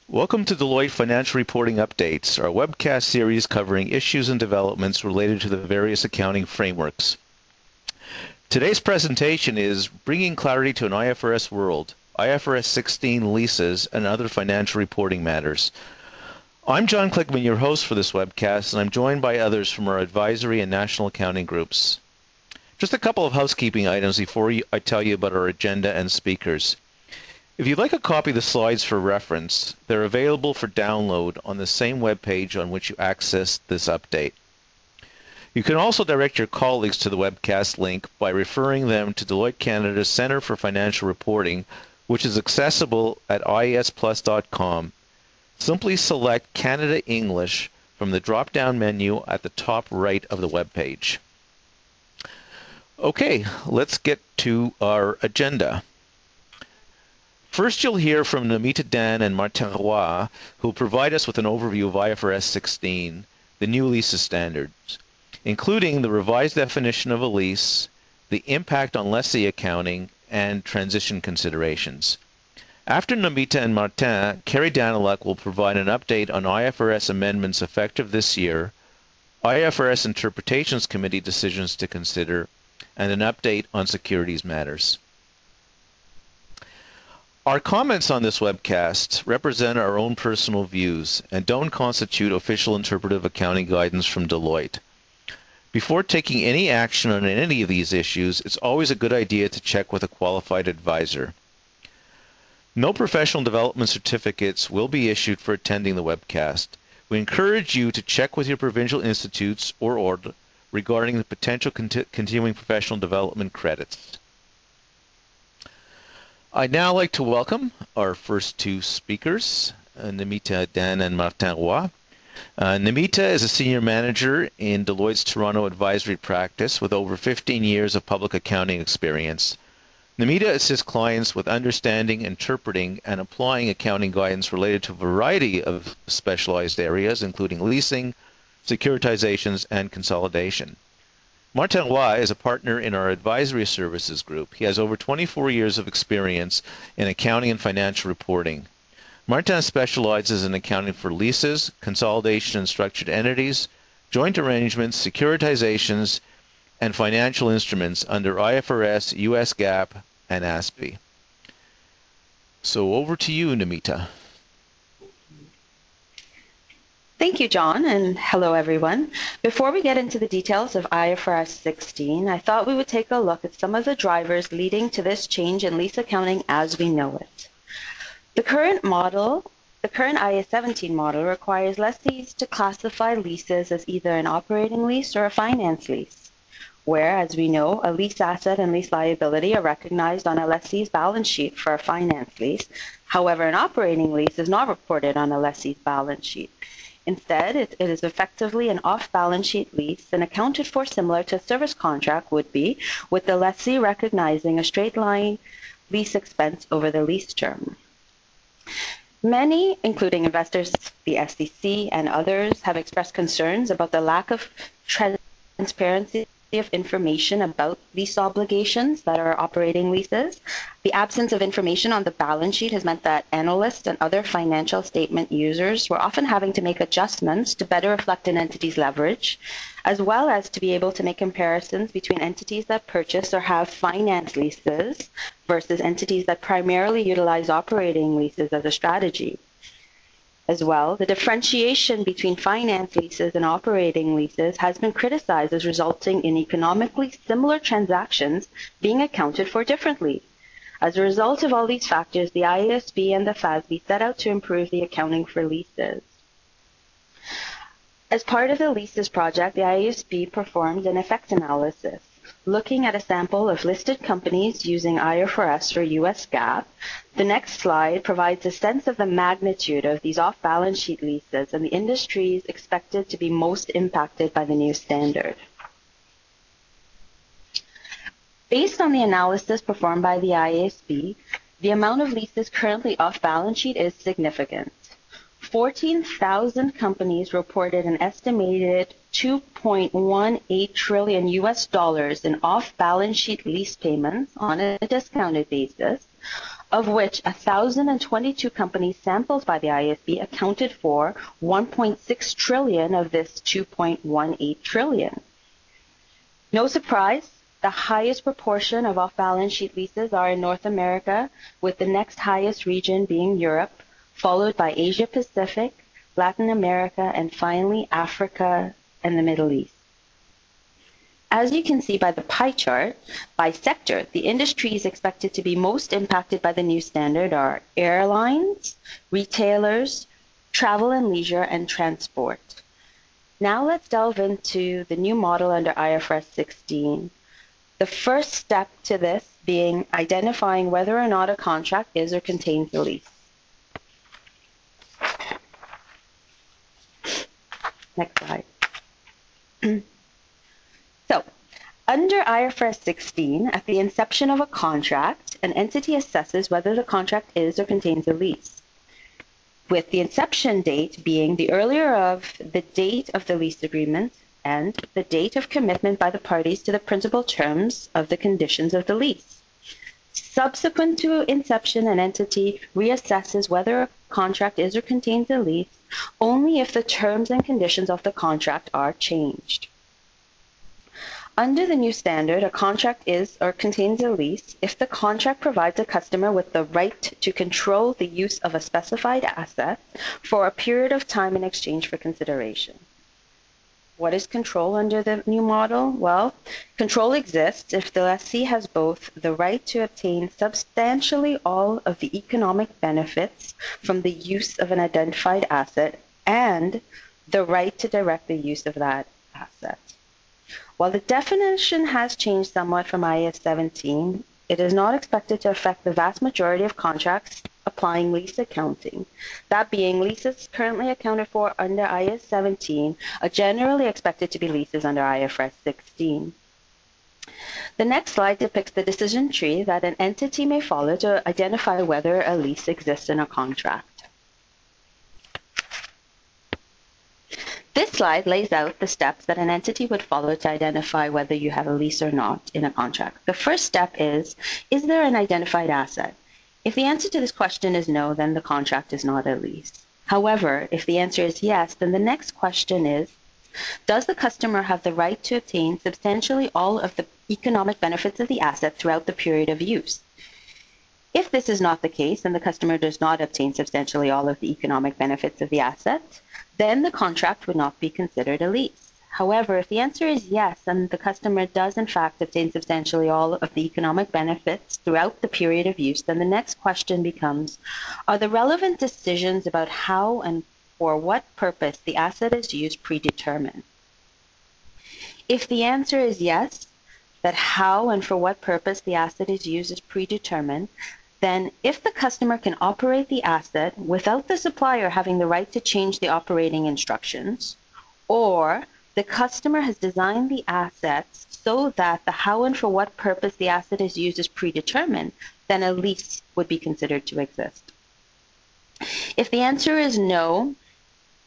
Welcome to Deloitte Financial Reporting Updates, our webcast series covering issues and developments related to the various accounting frameworks. Today's presentation is Bringing Clarity to an IFRS World, IFRS 16 Leases, and Other Financial Reporting Matters. I'm John Clickman, your host for this webcast, and I'm joined by others from our advisory and national accounting groups. Just a couple of housekeeping items before I tell you about our agenda and speakers. If you'd like a copy of the slides for reference, they're available for download on the same web page on which you accessed this update. You can also direct your colleagues to the webcast link by referring them to Deloitte Canada's Centre for Financial Reporting, which is accessible at iesplus.com. Simply select Canada English from the drop-down menu at the top right of the web page. Okay, let's get to our agenda. First, you'll hear from Namita Dan and Martin Roy, who will provide us with an overview of IFRS 16, the new leases standards, including the revised definition of a lease, the impact on lessee accounting, and transition considerations. After Namita and Martin, Kerry Daniluk will provide an update on IFRS amendments effective this year, IFRS Interpretations Committee decisions to consider, and an update on securities matters. Our comments on this webcast represent our own personal views and don't constitute official interpretive accounting guidance from Deloitte. Before taking any action on any of these issues, it's always a good idea to check with a qualified advisor. No professional development certificates will be issued for attending the webcast. We encourage you to check with your provincial institutes or ORD regarding the potential continuing professional development credits. I'd now like to welcome our first two speakers, Namita Dan and Martin Roy. Namita is a senior manager in Deloitte's Toronto advisory practice with over 15 years of public accounting experience. Namita assists clients with understanding, interpreting, and applying accounting guidance related to a variety of specialized areas, including leasing, securitizations, and consolidation. Martin Roy is a partner in our advisory services group. He has over 24 years of experience in accounting and financial reporting. Martin specializes in accounting for leases, consolidation and structured entities, joint arrangements, securitizations, and financial instruments under IFRS, US GAAP, and ASPE. So over to you, Namita. Thank you, John, and hello, everyone. Before we get into the details of IFRS 16, I thought we would take a look at some of the drivers leading to this change in lease accounting as we know it. The current IAS 17 model requires lessees to classify leases as either an operating lease or a finance lease, where, as we know, a lease asset and lease liability are recognized on a lessee's balance sheet for a finance lease. However, an operating lease is not reported on a lessee's balance sheet. Instead, it is effectively an off-balance sheet lease and accounted for similar to a service contract would be, with the lessee recognizing a straight-line lease expense over the lease term. Many, including investors, the SEC, and others, have expressed concerns about the lack of transparency of information about lease obligations that are operating leases. The absence of information on the balance sheet has meant that analysts and other financial statement users were often having to make adjustments to better reflect an entity's leverage, as well as to be able to make comparisons between entities that purchase or have finance leases versus entities that primarily utilize operating leases as a strategy. As well, the differentiation between finance leases and operating leases has been criticized as resulting in economically similar transactions being accounted for differently. As a result of all these factors, the IASB and the FASB set out to improve the accounting for leases. As part of the Leases project, the IASB performed an effect analysis, looking at a sample of listed companies using IFRS for US GAAP. The next slide provides a sense of the magnitude of these off-balance sheet leases and the industries expected to be most impacted by the new standard. Based on the analysis performed by the IASB, the amount of leases currently off-balance sheet is significant. 14,000 companies reported an estimated $2.18 trillion in off-balance sheet lease payments on a discounted basis, of which 1,022 companies sampled by the IFB accounted for 1.6 trillion of this 2.18 trillion. No surprise, the highest proportion of off-balance sheet leases are in North America, with the next highest region being Europe, followed by Asia Pacific, Latin America, and finally Africa and the Middle East. As you can see by the pie chart, by sector, the industries expected to be most impacted by the new standard are airlines, retailers, travel and leisure, and transport. Now let's delve into the new model under IFRS 16. The first step to this being identifying whether or not a contract is or contains a lease. Next slide. So, under IFRS 16, at the inception of a contract, an entity assesses whether the contract is or contains a lease, with the inception date being the earlier of the date of the lease agreement and the date of commitment by the parties to the principal terms of the conditions of the lease. Subsequent to inception, an entity reassesses whether a contract is or contains a lease only if the terms and conditions of the contract are changed. Under the new standard, a contract is or contains a lease if the contract provides a customer with the right to control the use of a specified asset for a period of time in exchange for consideration. What is control under the new model? Well, control exists if the lessee has both the right to obtain substantially all of the economic benefits from the use of an identified asset and the right to direct the use of that asset. While the definition has changed somewhat from IAS 17, it is not expected to affect the vast majority of contracts applying lease accounting. That being, leases currently accounted for under IAS 17 are generally expected to be leases under IFRS 16. The next slide depicts the decision tree that an entity may follow to identify whether a lease exists in a contract. This slide lays out the steps that an entity would follow to identify whether you have a lease or not in a contract. The first step is there an identified asset? If the answer to this question is no, then the contract is not a lease. However, if the answer is yes, then the next question is, does the customer have the right to obtain substantially all of the economic benefits of the asset throughout the period of use? If this is not the case, and the customer does not obtain substantially all of the economic benefits of the asset, then the contract would not be considered a lease. However, if the answer is yes, and the customer does in fact obtain substantially all of the economic benefits throughout the period of use, then the next question becomes, are the relevant decisions about how and for what purpose the asset is used predetermined? If the answer is yes, that how and for what purpose the asset is used is predetermined, then if the customer can operate the asset without the supplier having the right to change the operating instructions, or the customer has designed the assets so that the how and for what purpose the asset is used is predetermined, then a lease would be considered to exist. If the answer is no,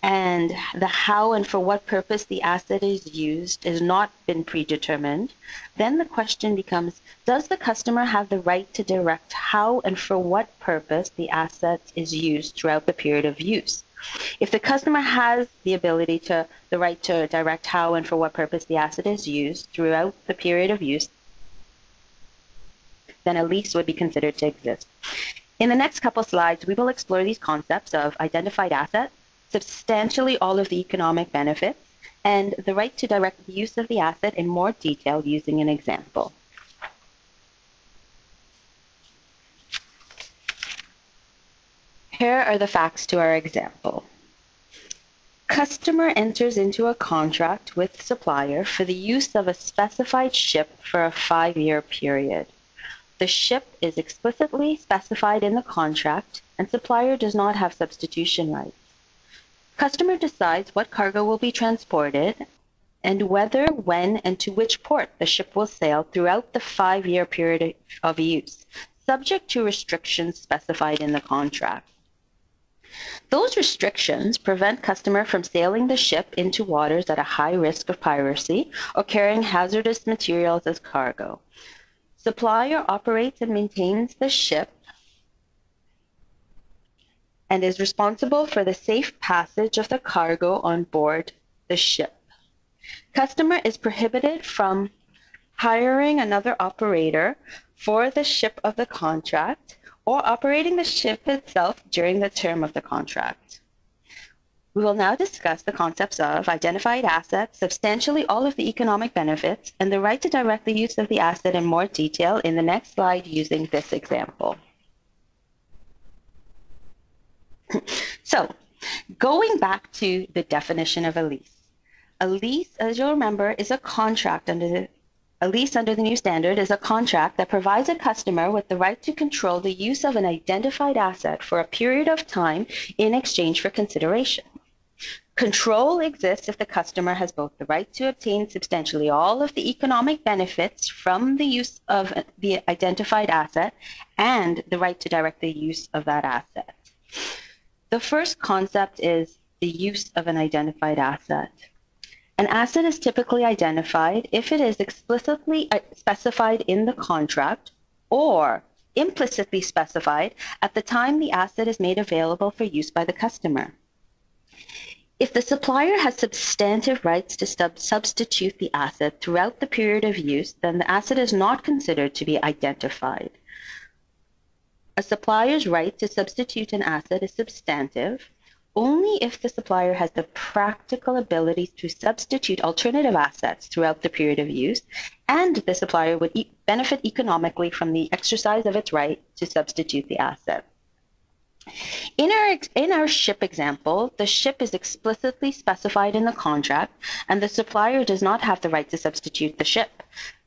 and the how and for what purpose the asset is used has not been predetermined, then the question becomes, does the customer have the right to direct how and for what purpose the asset is used throughout the period of use? If the customer has the right to direct how and for what purpose the asset is used throughout the period of use, then a lease would be considered to exist. In the next couple slides, we will explore these concepts of identified asset, substantially all of the economic benefits, and the right to direct the use of the asset in more detail using an example. Here are the facts to our example. Customer enters into a contract with supplier for the use of a specified ship for a 5-year period. The ship is explicitly specified in the contract, and supplier does not have substitution rights. Customer decides what cargo will be transported and whether, when, and to which port the ship will sail throughout the 5-year period of use, subject to restrictions specified in the contract. Those restrictions prevent customer from sailing the ship into waters at a high risk of piracy or carrying hazardous materials as cargo. Supplier operates and maintains the ship and is responsible for the safe passage of the cargo on board the ship. Customer is prohibited from hiring another operator for the ship of the contract or operating the ship itself during the term of the contract. We will now discuss the concepts of identified assets, substantially all of the economic benefits, and the right to direct the use of the asset in more detail in the next slide using this example. So, going back to the definition of a lease. A lease, as you'll remember, is a contract a lease under the new standard is a contract that provides a customer with the right to control the use of an identified asset for a period of time in exchange for consideration. Control exists if the customer has both the right to obtain substantially all of the economic benefits from the use of the identified asset and the right to direct the use of that asset. The first concept is the use of an identified asset. An asset is typically identified if it is explicitly specified in the contract or implicitly specified at the time the asset is made available for use by the customer. If the supplier has substantive rights to substitute the asset throughout the period of use, then the asset is not considered to be identified. A supplier's right to substitute an asset is substantive only if the supplier has the practical ability to substitute alternative assets throughout the period of use, and the supplier would benefit economically from the exercise of its right to substitute the asset. In our ship example, the ship is explicitly specified in the contract, and the supplier does not have the right to substitute the ship.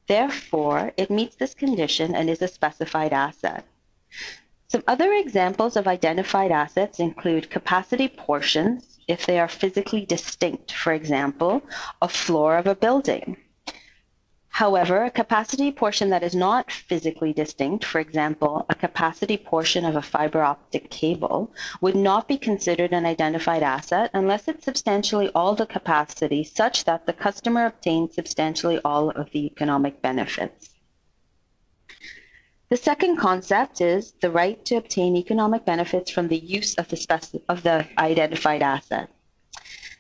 Therefore, it meets this condition and is a specified asset. Some other examples of identified assets include capacity portions, if they are physically distinct, for example, a floor of a building. However, a capacity portion that is not physically distinct, for example, a capacity portion of a fiber optic cable, would not be considered an identified asset unless it's substantially all the capacity such that the customer obtains substantially all of the economic benefits. The second concept is the right to obtain economic benefits from the use of the identified asset.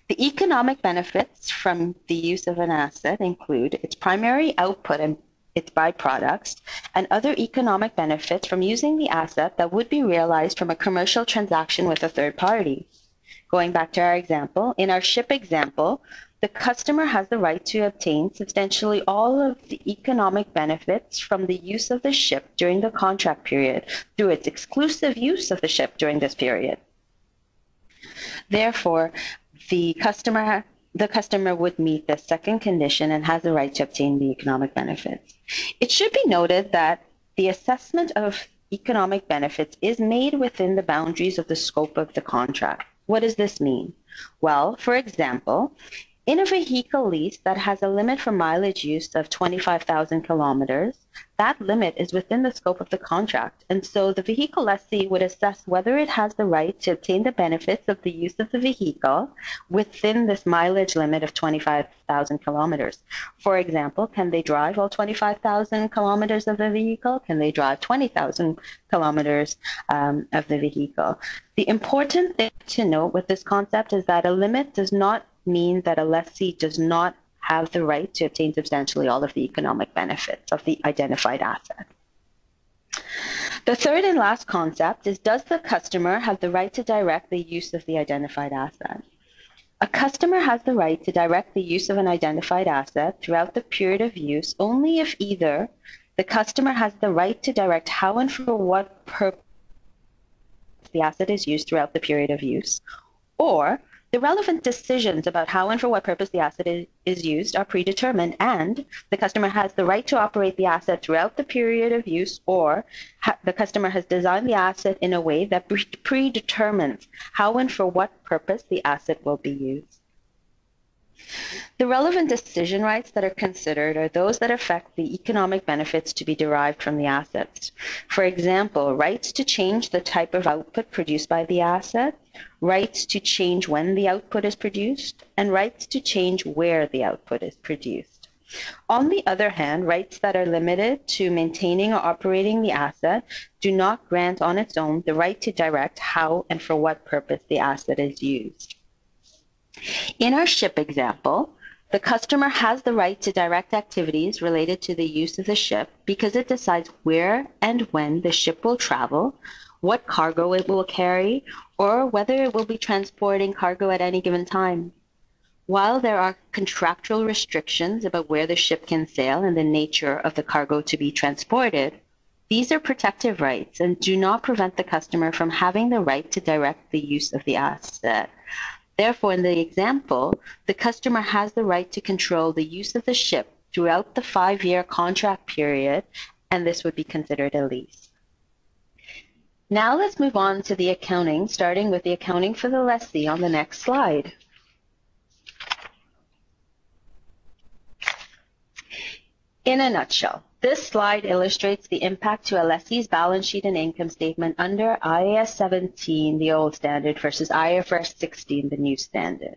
The economic benefits from the use of an asset include its primary output and its byproducts, and other economic benefits from using the asset that would be realized from a commercial transaction with a third party. Going back to our example, in our ship example, the customer has the right to obtain substantially all of the economic benefits from the use of the ship during the contract period through its exclusive use of the ship during this period. Therefore, the customer would meet the second condition and has the right to obtain the economic benefits. It should be noted that the assessment of economic benefits is made within the boundaries of the scope of the contract. What does this mean? Well, for example, in a vehicle lease that has a limit for mileage use of 25,000 kilometers, that limit is within the scope of the contract, and so the vehicle lessee would assess whether it has the right to obtain the benefits of the use of the vehicle within this mileage limit of 25,000 kilometers. For example, can they drive all 25,000 kilometers of the vehicle? Can they drive 20,000 kilometers of the vehicle? The important thing to note with this concept is that a limit does not mean that a lessee does not have the right to obtain substantially all of the economic benefits of the identified asset. The third and last concept is, does the customer have the right to direct the use of the identified asset? A customer has the right to direct the use of an identified asset throughout the period of use only if either the customer has the right to direct how and for what purpose the asset is used throughout the period of use, or the relevant decisions about how and for what purpose the asset is used are predetermined, and the customer has the right to operate the asset throughout the period of use, or the customer has designed the asset in a way that predetermines how and for what purpose the asset will be used. The relevant decision rights that are considered are those that affect the economic benefits to be derived from the assets. For example, rights to change the type of output produced by the asset, rights to change when the output is produced, and rights to change where the output is produced. On the other hand, rights that are limited to maintaining or operating the asset do not grant on its own the right to direct how and for what purpose the asset is used. In our ship example, the customer has the right to direct activities related to the use of the ship because it decides where and when the ship will travel, what cargo it will carry, or whether it will be transporting cargo at any given time. While there are contractual restrictions about where the ship can sail and the nature of the cargo to be transported, these are protective rights and do not prevent the customer from having the right to direct the use of the asset. Therefore, in the example, the customer has the right to control the use of the ship throughout the 5-year contract period, and this would be considered a lease. Now let's move on to the accounting, starting with the accounting for the lessee on the next slide. In a nutshell, this slide illustrates the impact to a lessee's balance sheet and income statement under IAS 17, the old standard, versus IFRS 16, the new standard.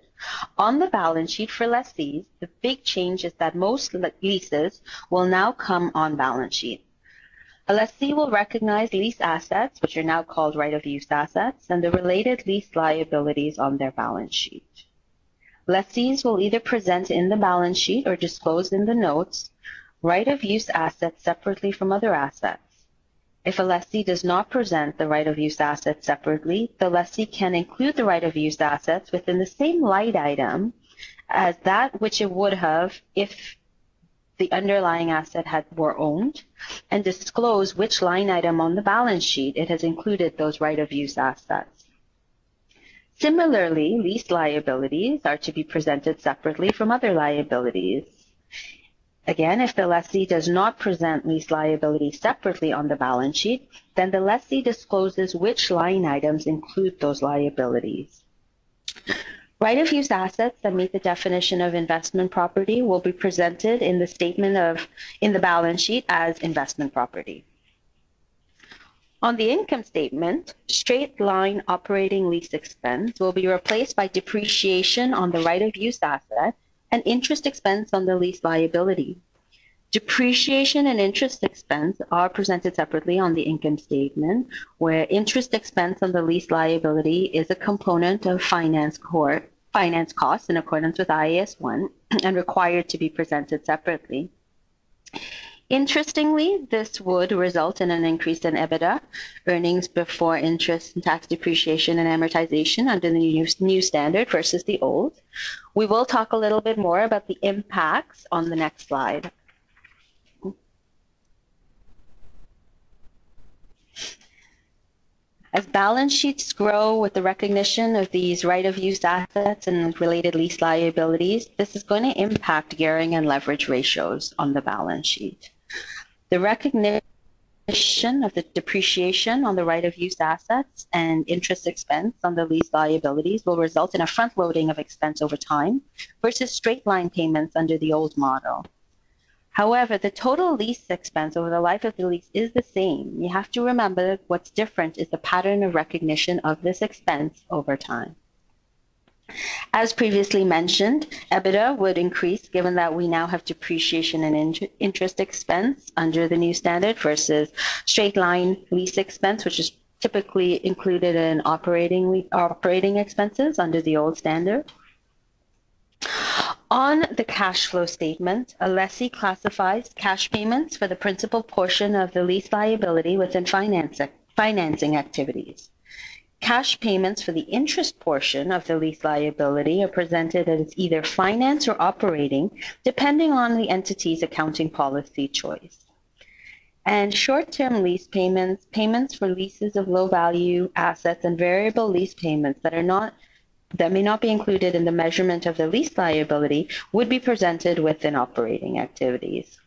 On the balance sheet for lessees, the big change is that most leases will now come on balance sheet. A lessee will recognize lease assets, which are now called right-of-use assets, and the related lease liabilities on their balance sheet. Lessees will either present in the balance sheet or disclose in the notes right-of-use assets separately from other assets. If a lessee does not present the right-of-use assets separately, the lessee can include the right-of-use assets within the same line item as that which it would have if the underlying asset were owned, and disclose which line item on the balance sheet it has included those right-of-use assets. Similarly, lease liabilities are to be presented separately from other liabilities. Again, if the lessee does not present lease liabilities separately on the balance sheet, then the lessee discloses which line items include those liabilities. Right-of-use assets that meet the definition of investment property will be presented in the balance sheet as investment property. On the income statement, straight-line operating lease expense will be replaced by depreciation on the right-of-use asset and interest expense on the lease liability. Depreciation and interest expense are presented separately on the income statement, where interest expense on the lease liability is a component of finance costs in accordance with IAS 1 and required to be presented separately. Interestingly, this would result in an increase in EBITDA, earnings before interest and tax depreciation and amortization under the new standard versus the old. We will talk a little bit more about the impacts on the next slide. As balance sheets grow with the recognition of these right-of-use assets and related lease liabilities, this is going to impact gearing and leverage ratios on the balance sheet. The recognition of the depreciation on the right-of-use assets and interest expense on the lease liabilities will result in a front-loading of expense over time versus straight-line payments under the old model. However, the total lease expense over the life of the lease is the same. You have to remember that what's different is the pattern of recognition of this expense over time. As previously mentioned, EBITDA would increase given that we now have depreciation and interest expense under the new standard versus straight-line lease expense, which is typically included in operating expenses under the old standard. On the cash flow statement, a lessee classifies cash payments for the principal portion of the lease liability within financing activities. Cash payments for the interest portion of the lease liability are presented as either finance or operating, depending on the entity's accounting policy choice. And short-term lease payments, payments for leases of low-value assets, and variable lease payments that may not be included in the measurement of the lease liability would be presented within operating activities.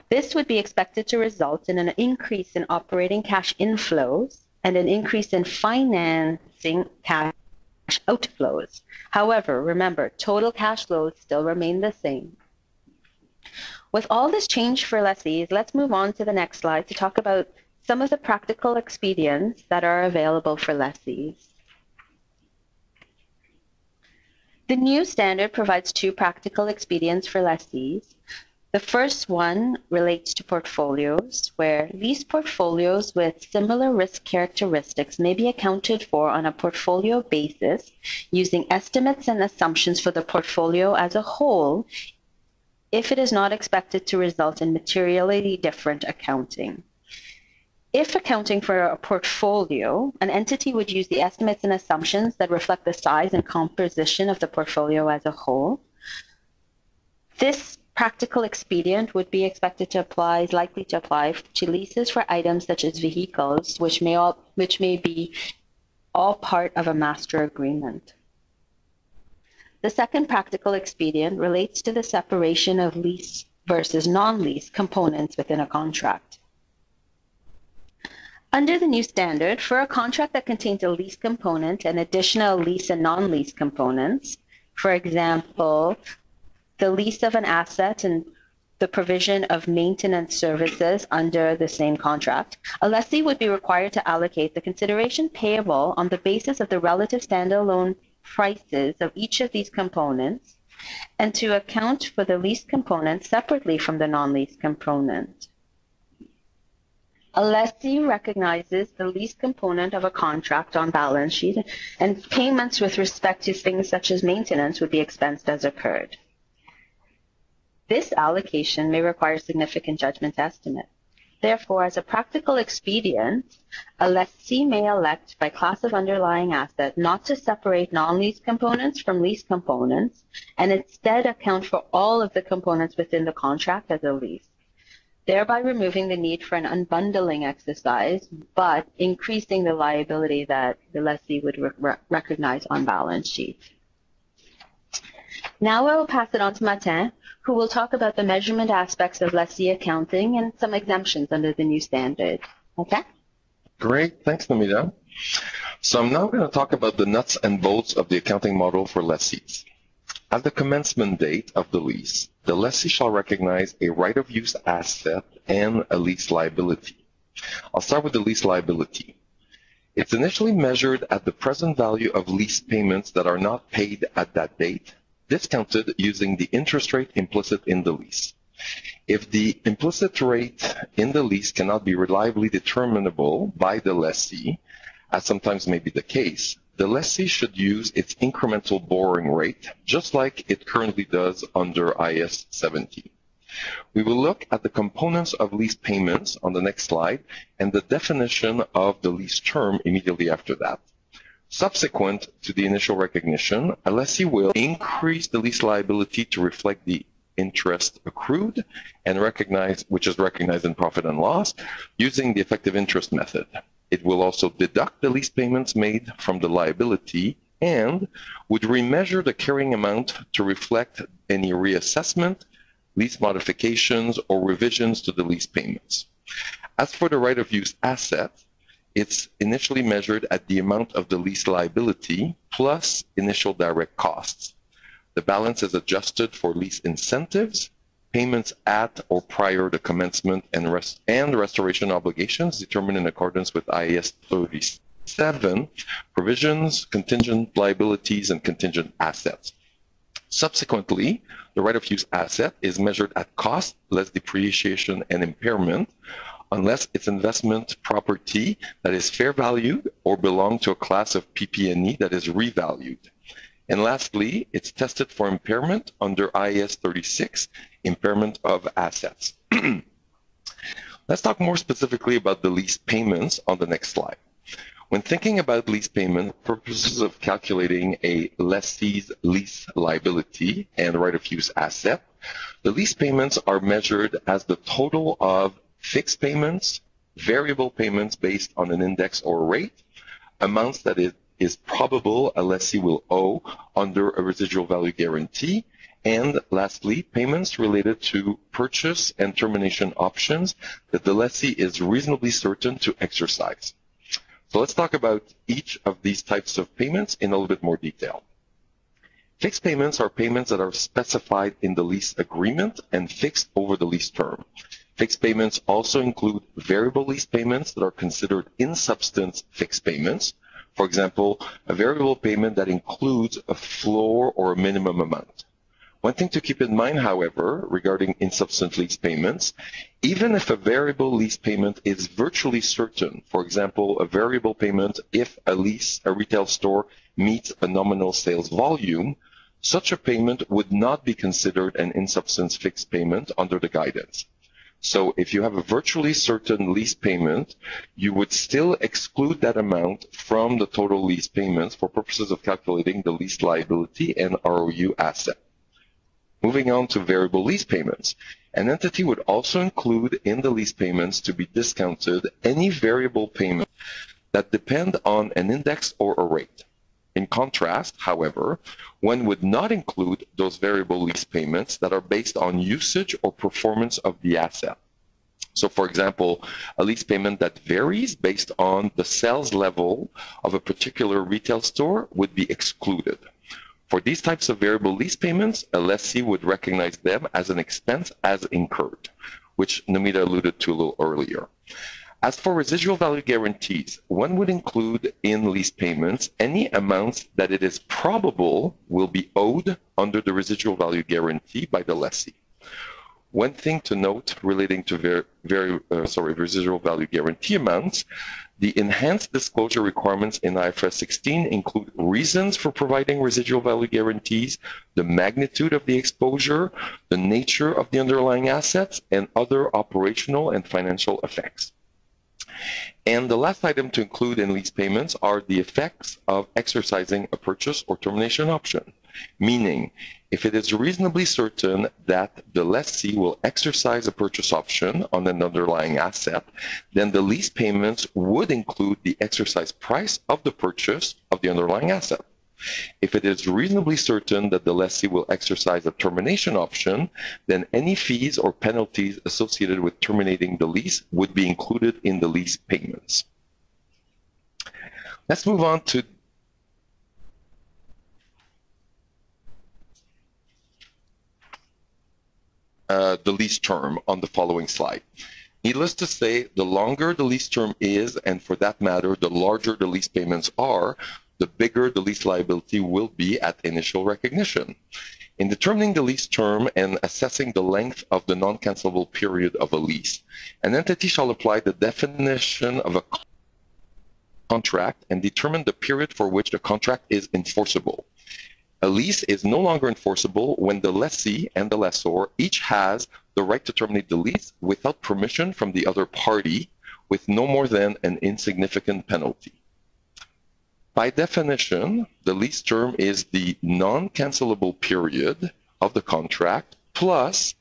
This would be expected to result in an increase in operating cash inflows and an increase in financing cash outflows. However, remember, total cash flows still remain the same. With all this change for lessees, let's move on to the next slide to talk about some of the practical expedients that are available for lessees. The new standard provides two practical expedients for lessees. The first one relates to portfolios, where lease portfolios with similar risk characteristics may be accounted for on a portfolio basis using estimates and assumptions for the portfolio as a whole if it is not expected to result in materially different accounting. If accounting for a portfolio, an entity would use the estimates and assumptions that reflect the size and composition of the portfolio as a whole. This practical expedient would be expected to apply, is likely to apply to leases for items such as vehicles, which may be all part of a master agreement. The second practical expedient relates to the separation of lease versus non-lease components within a contract. Under the new standard, for a contract that contains a lease component and additional lease and non-lease components, for example, the lease of an asset and the provision of maintenance services under the same contract, a lessee would be required to allocate the consideration payable on the basis of the relative standalone prices of each of these components and to account for the lease component separately from the non-lease component. A lessee recognizes the lease component of a contract on balance sheet, and payments with respect to things such as maintenance would be expensed as occurred. This allocation may require significant judgment estimate. Therefore, as a practical expedient, a lessee may elect by class of underlying asset not to separate non-lease components from lease components and instead account for all of the components within the contract as a lease, thereby removing the need for an unbundling exercise, but increasing the liability that the lessee would recognize on balance sheet. Now I will pass it on to Martin, who will talk about the measurement aspects of lessee accounting and some exemptions under the new standard. Okay? Great. Thanks, Namita. So I'm now going to talk about the nuts and bolts of the accounting model for lessees. At the commencement date of the lease, the lessee shall recognize a right-of-use asset and a lease liability. I'll start with the lease liability. It's initially measured at the present value of lease payments that are not paid at that date, discounted using the interest rate implicit in the lease. If the implicit rate in the lease cannot be reliably determinable by the lessee, as sometimes may be the case, the lessee should use its incremental borrowing rate, just like it currently does under IAS 17. We will look at the components of lease payments on the next slide and the definition of the lease term immediately after that. Subsequent to the initial recognition, a lessee will increase the lease liability to reflect the interest accrued and which is recognized in profit and loss using the effective interest method. It will also deduct the lease payments made from the liability and would remeasure the carrying amount to reflect any reassessment, lease modifications, or revisions to the lease payments. As for the right-of-use asset, it's initially measured at the amount of the lease liability plus initial direct costs. The balance is adjusted for lease incentives, payments at or prior to commencement and restoration obligations determined in accordance with IAS 37, provisions, contingent liabilities, and contingent assets. Subsequently, the right-of-use asset is measured at cost less depreciation and impairment, unless it's investment property that is fair valued or belong to a class of PP&E that is revalued. And lastly, it's tested for impairment under IAS 36, impairment of assets. Let's talk more specifically about the lease payments on the next slide. When thinking about lease payment for purposes of calculating a lessee's lease liability and right-of-use asset, the lease payments are measured as the total of fixed payments, variable payments based on an index or rate, amounts that it is probable a lessee will owe under a residual value guarantee, and lastly, payments related to purchase and termination options that the lessee is reasonably certain to exercise. So let's talk about each of these types of payments in a little bit more detail. Fixed payments are payments that are specified in the lease agreement and fixed over the lease term. Fixed payments also include variable lease payments that are considered in substance fixed payments. For example, a variable payment that includes a floor or a minimum amount. One thing to keep in mind, however, regarding insufficient lease payments, even if a variable lease payment is virtually certain, for example, a variable payment if a retail store meets a nominal sales volume, such a payment would not be considered an insufficient fixed payment under the guidance. So if you have a virtually certain lease payment, you would still exclude that amount from the total lease payments for purposes of calculating the lease liability and ROU asset. Moving on to variable lease payments. An entity would also include in the lease payments to be discounted any variable payments that depend on an index or a rate. In contrast, however, one would not include those variable lease payments that are based on usage or performance of the asset. So, for example, a lease payment that varies based on the sales level of a particular retail store would be excluded. For these types of variable lease payments, a lessee would recognize them as an expense as incurred, which Namita alluded to a little earlier. As for residual value guarantees, one would include in lease payments any amounts that it is probable will be owed under the residual value guarantee by the lessee. One thing to note relating to residual value guarantee amounts, the enhanced disclosure requirements in IFRS 16 include reasons for providing residual value guarantees, the magnitude of the exposure, the nature of the underlying assets, and other operational and financial effects. And the last item to include in lease payments are the effects of exercising a purchase or termination option, meaning if it is reasonably certain that the lessee will exercise a purchase option on an underlying asset, then the lease payments would include the exercise price of the purchase of the underlying asset. If it is reasonably certain that the lessee will exercise a termination option, then any fees or penalties associated with terminating the lease would be included in the lease payments. Let's move on to the lease term on the following slide. Needless to say, the longer the lease term is, and for that matter, the larger the lease payments are, the bigger the lease liability will be at initial recognition. In determining the lease term and assessing the length of the non-cancelable period of a lease, an entity shall apply the definition of a contract and determine the period for which the contract is enforceable. A lease is no longer enforceable when the lessee and the lessor each has the right to terminate the lease without permission from the other party, with no more than an insignificant penalty. By definition, the lease term is the non-cancelable period of the contract plus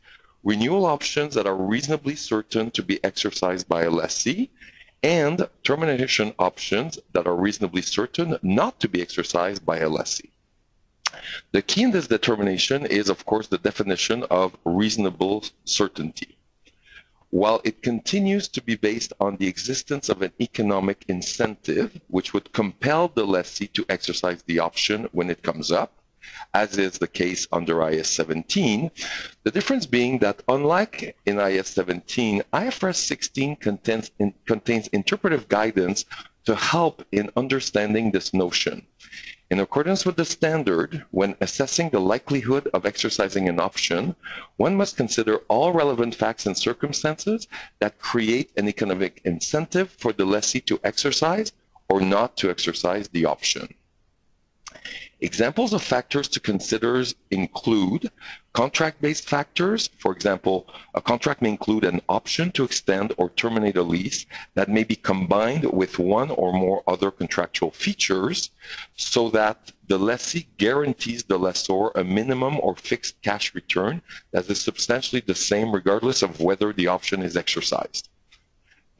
renewal options that are reasonably certain to be exercised by a lessee and termination options that are reasonably certain not to be exercised by a lessee. The key in this determination is, of course, the definition of reasonable certainty. While it continues to be based on the existence of an economic incentive, which would compel the lessee to exercise the option when it comes up, as is the case under IAS 17, the difference being that unlike in IAS 17, IFRS 16 contains interpretive guidance to help in understanding this notion. In accordance with the standard, when assessing the likelihood of exercising an option, one must consider all relevant facts and circumstances that create an economic incentive for the lessee to exercise or not to exercise the option. Examples of factors to consider include contract-based factors. For example, a contract may include an option to extend or terminate a lease that may be combined with one or more other contractual features so that the lessee guarantees the lessor a minimum or fixed cash return that is substantially the same regardless of whether the option is exercised.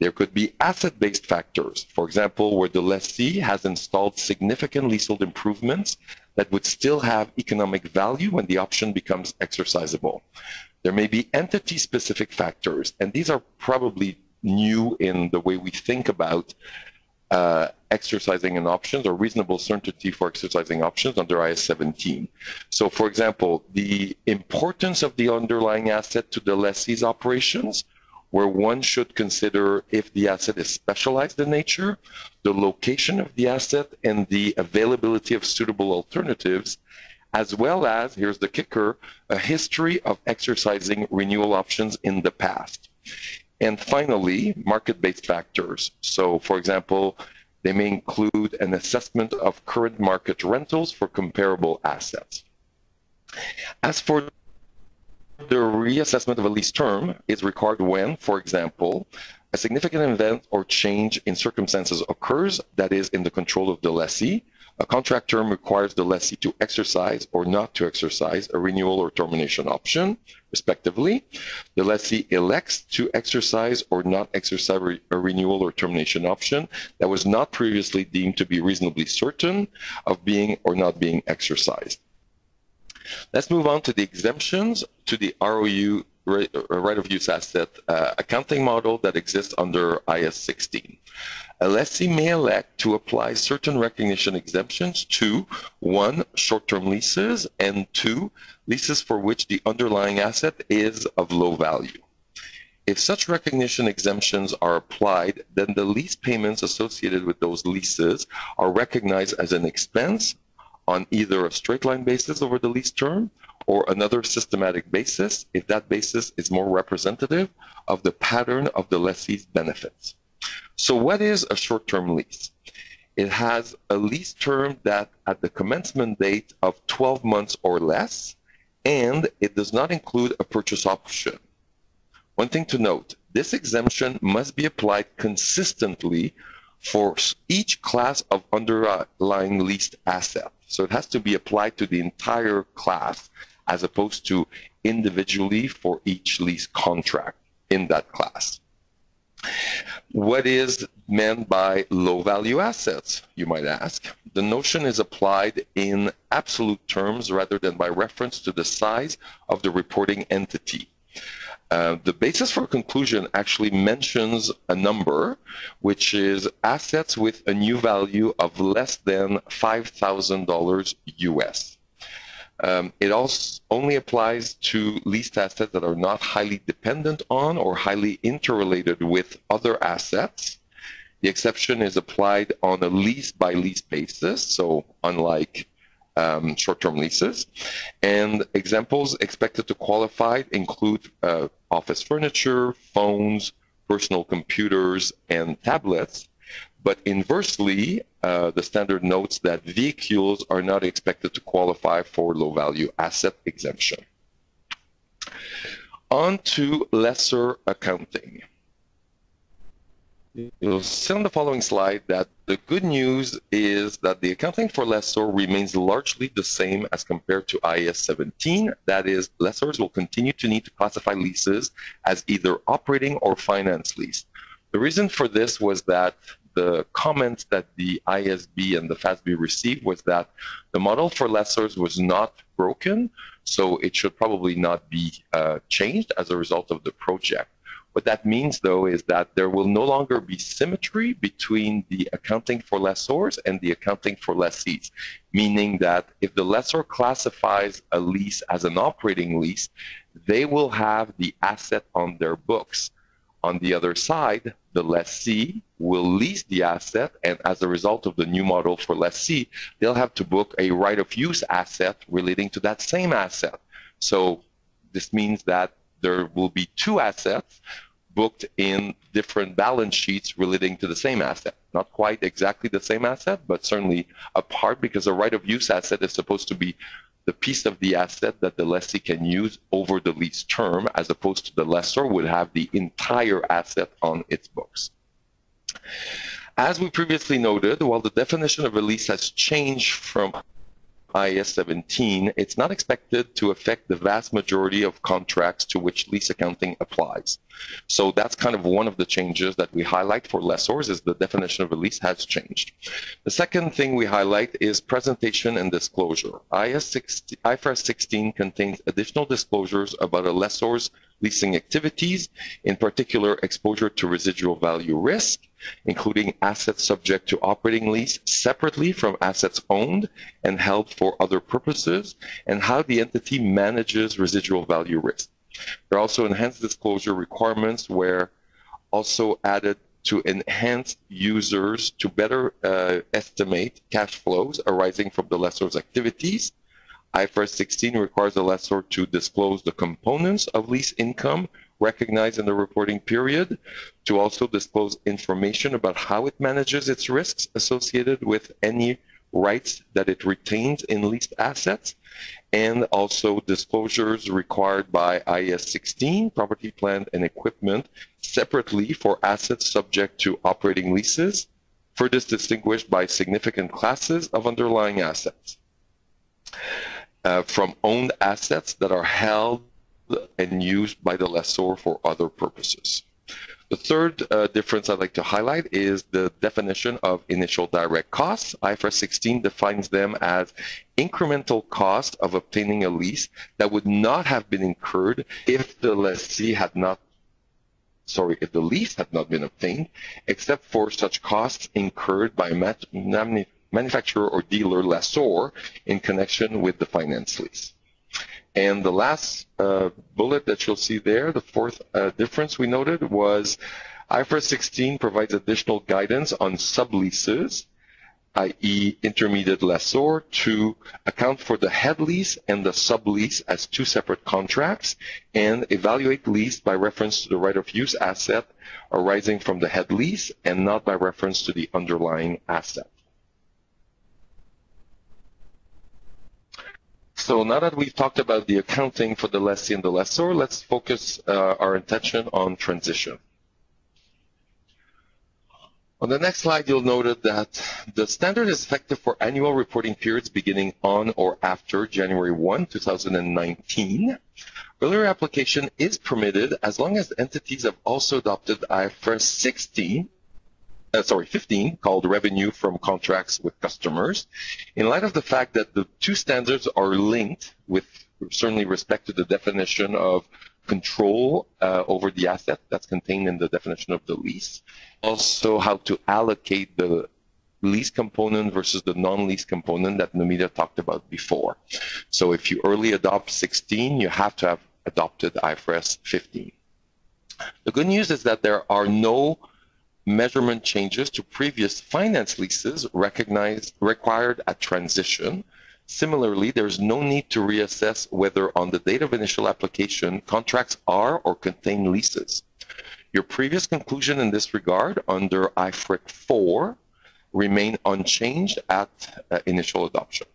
There could be asset-based factors, for example, where the lessee has installed significant leasehold improvements that would still have economic value when the option becomes exercisable. There may be entity-specific factors, and these are probably new in the way we think about exercising an option or reasonable certainty for exercising options under IAS 17. So, for example, the importance of the underlying asset to the lessee's operations, where one should consider if the asset is specialized in nature, the location of the asset, and the availability of suitable alternatives, as well as, here's the kicker, a history of exercising renewal options in the past. And finally, market-based factors. So, for example, they may include an assessment of current market rentals for comparable assets. As for the reassessment of a lease term is required when, for example, a significant event or change in circumstances occurs that is in the control of the lessee. A contract term requires the lessee to exercise or not to exercise a renewal or termination option, respectively. The lessee elects to exercise or not exercise a renewal or termination option that was not previously deemed to be reasonably certain of being or not being exercised. Let's move on to the exemptions to the ROU, right of use asset accounting model that exists under IAS 16. A lessee may elect to apply certain recognition exemptions to 1, short-term leases, and 2, leases for which the underlying asset is of low value. If such recognition exemptions are applied, then the lease payments associated with those leases are recognized as an expense on either a straight-line basis over the lease term or another systematic basis if that basis is more representative of the pattern of the lessee's benefits. So what is a short-term lease? It has a lease term that at the commencement date of 12 months or less, and it does not include a purchase option. One thing to note, this exemption must be applied consistently for each class of underlying leased asset. So it has to be applied to the entire class as opposed to individually for each lease contract in that class. What is meant by low value assets, you might ask? The notion is applied in absolute terms rather than by reference to the size of the reporting entity. The basis for conclusion actually mentions a number, which is assets with a new value of less than $5,000 US. It also only applies to leased assets that are not highly dependent on or highly interrelated with other assets. The exception is applied on a lease-by-lease basis, so unlike short-term leases. And examples expected to qualify include office furniture, phones, personal computers, and tablets. But inversely, the standard notes that vehicles are not expected to qualify for low-value asset exemption. On to lessor accounting. You'll see on the following slide that the good news is that the accounting for lessor remains largely the same as compared to IAS 17. That is, lessors will continue to need to classify leases as either operating or finance lease. The reason for this was that the comments that the ISB and the FASB received was that the model for lessors was not broken, so it should probably not be changed as a result of the project. What that means, though, is that there will no longer be symmetry between the accounting for lessors and the accounting for lessees, meaning that if the lessor classifies a lease as an operating lease, they will have the asset on their books. On the other side, the lessee will lease the asset, and as a result of the new model for lessee, they'll have to book a right-of-use asset relating to that same asset. So this means that there will be two assets booked in different balance sheets relating to the same asset. Not quite exactly the same asset, but certainly apart, because a right-of-use asset is supposed to be the piece of the asset that the lessee can use over the lease term, as opposed to the lessor would have the entire asset on its books. As we previously noted, while the definition of a lease has changed from IAS 17, it's not expected to affect the vast majority of contracts to which lease accounting applies. So that's kind of one of the changes that we highlight for lessors, is the definition of a lease has changed. The second thing we highlight is presentation and disclosure. IFRS 16 contains additional disclosures about a lessor's leasing activities, in particular exposure to residual value risk, including assets subject to operating lease separately from assets owned and held for other purposes, and how the entity manages residual value risk. There are also enhanced disclosure requirements where also added to enhance users to better estimate cash flows arising from the lessor's activities, IFRS 16 requires the lessor to disclose the components of lease income recognized in the reporting period, to also disclose information about how it manages its risks associated with any rights that it retains in leased assets, and also disclosures required by IAS 16, property, plant, and equipment, separately for assets subject to operating leases, further distinguished by significant classes of underlying assets from owned assets that are held and used by the lessor for other purposes. The third difference I'd like to highlight is the definition of initial direct costs. IFRS 16 defines them as incremental cost of obtaining a lease that would not have been incurred if the lease had not been obtained, except for such costs incurred by manufacturer or dealer lessor in connection with the finance lease. And the last bullet that you'll see there, the fourth difference we noted, was IFRS 16 provides additional guidance on subleases, i.e. intermediate lessor, to account for the head lease and the sublease as two separate contracts, and evaluate lease by reference to the right of use asset arising from the head lease and not by reference to the underlying asset. So now that we've talked about the accounting for the lessee and the lessor, let's focus our attention on transition. On the next slide, you'll note that the standard is effective for annual reporting periods beginning on or after January 1, 2019. Earlier application is permitted as long as entities have also adopted IFRS 15, called revenue from contracts with customers, in light of the fact that the two standards are linked with certainly respect to the definition of control over the asset that's contained in the definition of the lease. Also, how to allocate the lease component versus the non-lease component that Namita talked about before. So if you early adopt 16, you have to have adopted IFRS 15. The good news is that there are no measurement changes to previous finance leases required at transition. Similarly, there's no need to reassess whether on the date of initial application contracts are or contain leases. Your previous conclusion in this regard under IFRIC 4 remain unchanged at initial adoption.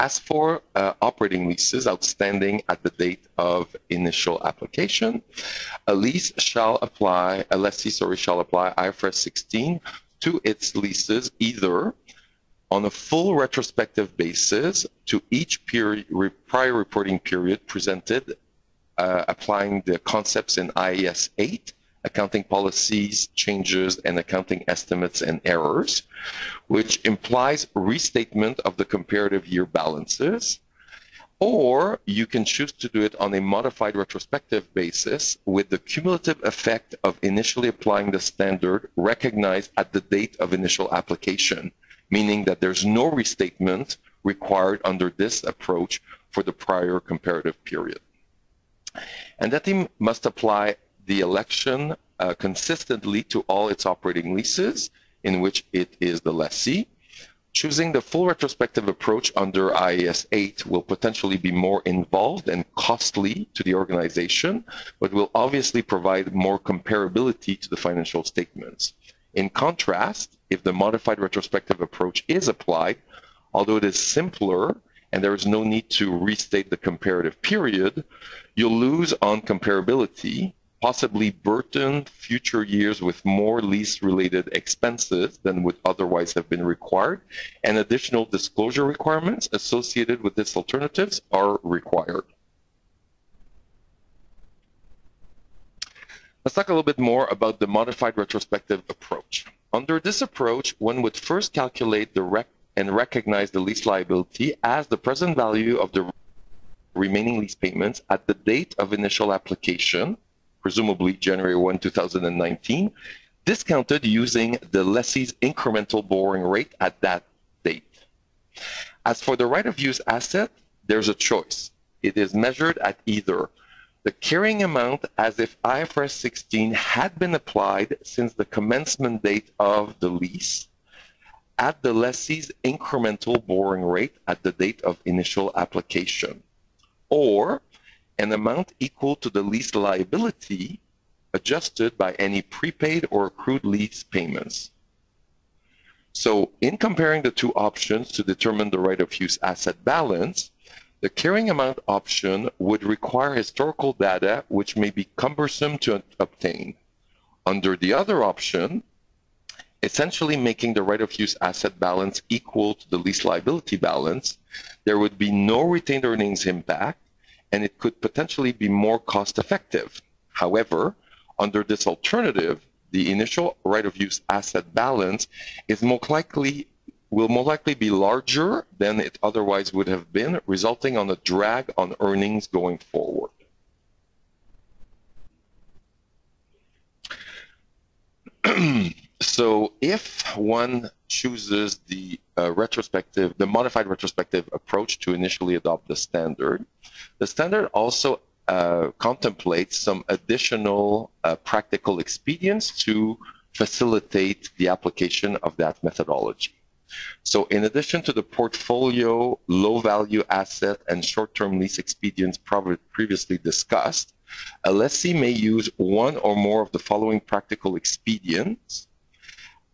As for operating leases outstanding at the date of initial application, a lessee shall apply IFRS 16 to its leases either on a full retrospective basis to each prior reporting period presented, applying the concepts in IAS 8, accounting policies, changes, and accounting estimates and errors, which implies restatement of the comparative year balances, or you can choose to do it on a modified retrospective basis with the cumulative effect of initially applying the standard recognized at the date of initial application, meaning that there's no restatement required under this approach for the prior comparative period. And that team must apply the election consistently to all its operating leases in which it is the lessee. Choosing the full retrospective approach under IAS 8 will potentially be more involved and costly to the organization, but will obviously provide more comparability to the financial statements. In contrast, if the modified retrospective approach is applied, although it is simpler and there is no need to restate the comparative period, you'll lose on comparability, possibly burden future years with more lease-related expenses than would otherwise have been required, and additional disclosure requirements associated with these alternatives are required. Let's talk a little bit more about the modified retrospective approach. Under this approach, one would first calculate and recognize the lease liability as the present value of the remaining lease payments at the date of initial application, presumably January 1, 2019, discounted using the lessee's incremental borrowing rate at that date. As for the right of use asset, there's a choice. It is measured at either the carrying amount as if IFRS 16 had been applied since the commencement date of the lease, at the lessee's incremental borrowing rate at the date of initial application, or an amount equal to the lease liability adjusted by any prepaid or accrued lease payments. So in comparing the two options to determine the right of use asset balance, the carrying amount option would require historical data which may be cumbersome to obtain. Under the other option, essentially making the right of use asset balance equal to the lease liability balance, there would be no retained earnings impact, and it could potentially be more cost effective. However, under this alternative, the initial right of use asset balance is will more likely be larger than it otherwise would have been, resulting on a drag on earnings going forward. So if one chooses the modified retrospective approach to initially adopt the standard also contemplates some additional practical expedients to facilitate the application of that methodology. So in addition to the portfolio, low-value asset, and short-term lease expedients previously discussed, a lessee may use one or more of the following practical expedients,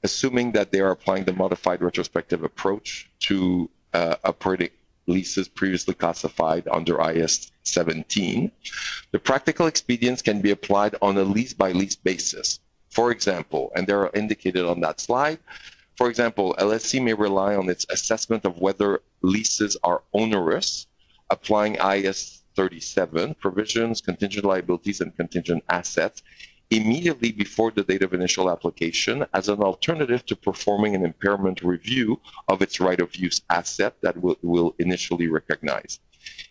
assuming that they are applying the modified retrospective approach to operating leases previously classified under IAS 17. The practical expedients can be applied on a lease-by-lease basis. For example, and they're indicated on that slide, for example, a lessee may rely on its assessment of whether leases are onerous, applying IAS 37, provisions, contingent liabilities, and contingent assets, immediately before the date of initial application as an alternative to performing an impairment review of its right of use asset that will initially recognize.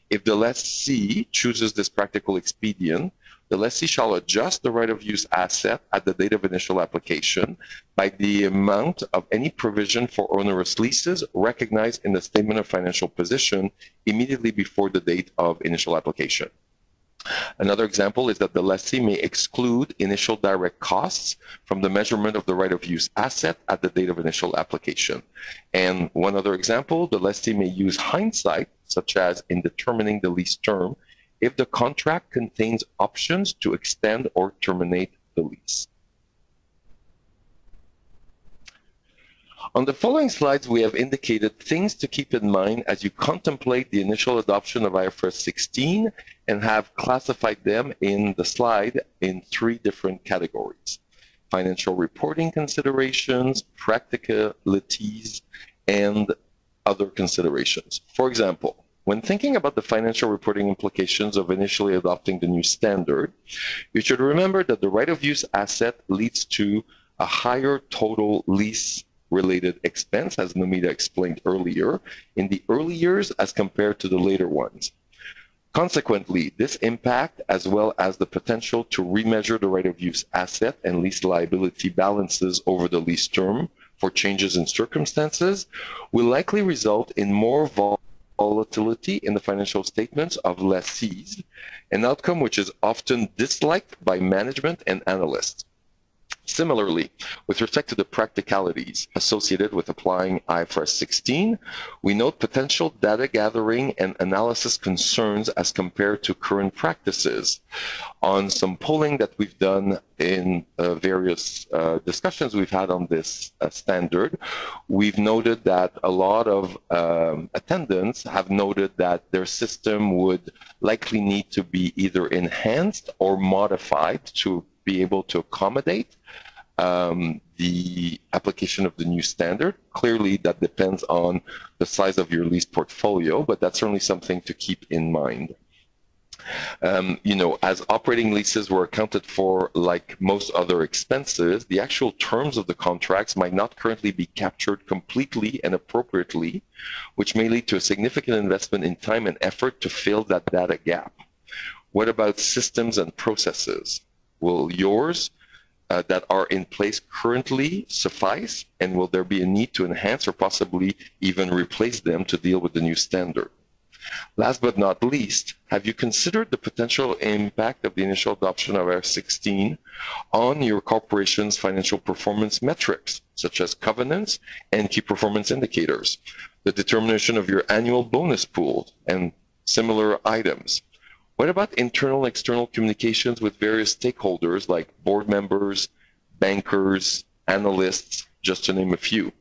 If the lessee chooses this practical expedient, the lessee shall adjust the right of use asset at the date of initial application by the amount of any provision for onerous leases recognized in the statement of financial position immediately before the date of initial application. Another example is that the lessee may exclude initial direct costs from the measurement of the right of use asset at the date of initial application. And one other example, the lessee may use hindsight, such as in determining the lease term, if the contract contains options to extend or terminate the lease. On the following slides, we have indicated things to keep in mind as you contemplate the initial adoption of IFRS 16 and have classified them in the slide in 3 different categories: financial reporting considerations, practicalities, and other considerations. For example, when thinking about the financial reporting implications of initially adopting the new standard, you should remember that the right of use asset leads to a higher total lease-related expense, as Nomita explained earlier, in the early years as compared to the later ones. Consequently, this impact, as well as the potential to remeasure the right of use asset and lease liability balances over the lease term for changes in circumstances, will likely result in more volatility in the financial statements of lessees, an outcome which is often disliked by management and analysts. Similarly, with respect to the practicalities associated with applying IFRS 16, we note potential data gathering and analysis concerns as compared to current practices. On some polling that we've done in various discussions we've had on this standard, we've noted that a lot of attendants have noted that their system would likely need to be either enhanced or modified to be able to accommodate the application of the new standard. Clearly, that depends on the size of your lease portfolio, but that's certainly something to keep in mind. As operating leases were accounted for like most other expenses, the actual terms of the contracts might not currently be captured completely and appropriately, which may lead to a significant investment in time and effort to fill that data gap. What about systems and processes? Will yours that are in place currently suffice, and will there be a need to enhance or possibly even replace them to deal with the new standard? Last but not least, have you considered the potential impact of the initial adoption of IFRS 16 on your corporation's financial performance metrics, such as covenants and key performance indicators, the determination of your annual bonus pool, and similar items? What about internal and external communications with various stakeholders like board members, bankers, analysts, just to name a few?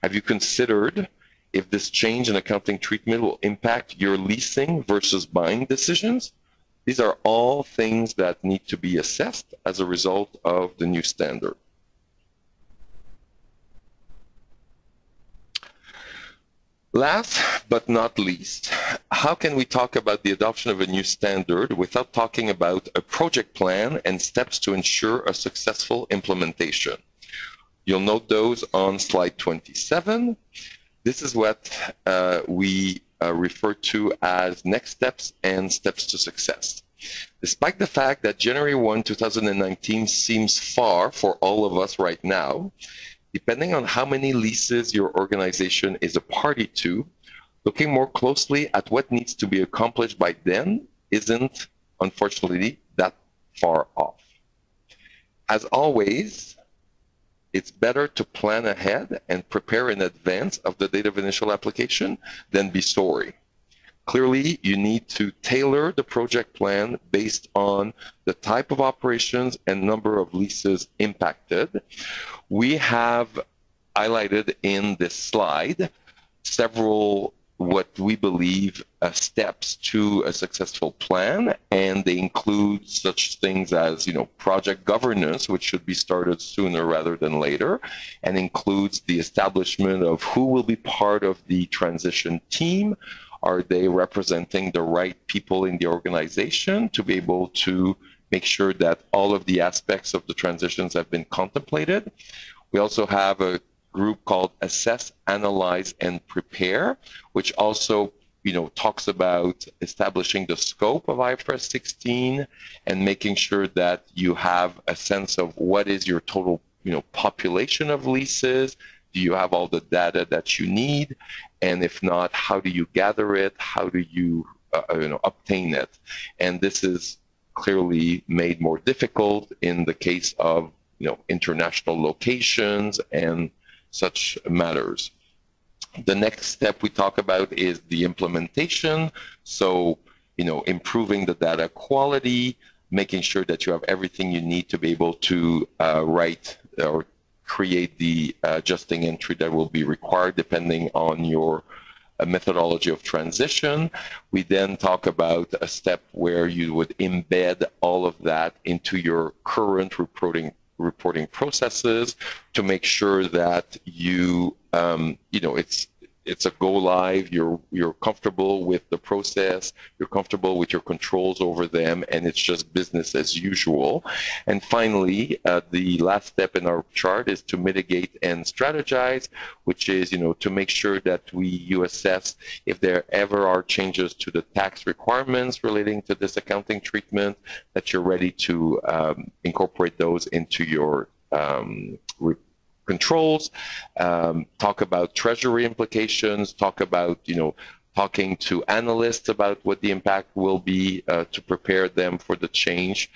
Have you considered if this change in accounting treatment will impact your leasing versus buying decisions? These are all things that need to be assessed as a result of the new standard. Last but not least, how can we talk about the adoption of a new standard without talking about a project plan and steps to ensure a successful implementation? You'll note those on slide 27. This is what we refer to as next steps and steps to success. Despite the fact that January 1, 2019 seems far for all of us right now, depending on how many leases your organization is a party to, looking more closely at what needs to be accomplished by then isn't, unfortunately, that far off. As always, it's better to plan ahead and prepare in advance of the date of initial application than be sorry. Clearly, you need to tailor the project plan based on the type of operations and number of leases impacted. We have highlighted in this slide several what we believe steps to a successful plan, and they include such things as, project governance, which should be started sooner rather than later, and includes the establishment of who will be part of the transition team. Are they representing the right people in the organization to be able to make sure that all of the aspects of the transitions have been contemplated? We also have a group called Assess, Analyze, and Prepare, which also talks about establishing the scope of IFRS 16 and making sure that you have a sense of what is your total population of leases. Do you have all the data that you need? And if not, how do you gather it? How do you obtain it? And this is clearly made more difficult in the case of international locations and such matters. The next step we talk about is the implementation. So, improving the data quality, making sure that you have everything you need to be able to write or create the adjusting entry that will be required depending on your methodology of transition. We then talk about a step where you would embed all of that into your current reporting processes to make sure that you, it's a go live, you're comfortable with the process, you're comfortable with your controls over them, and it's just business as usual. And finally, the last step in our chart is to mitigate and strategize, which is, to make sure that you assess if there ever are changes to the tax requirements relating to this accounting treatment, that you're ready to incorporate those into your controls, talk about treasury implications, talk about, talking to analysts about what the impact will be to prepare them for the change.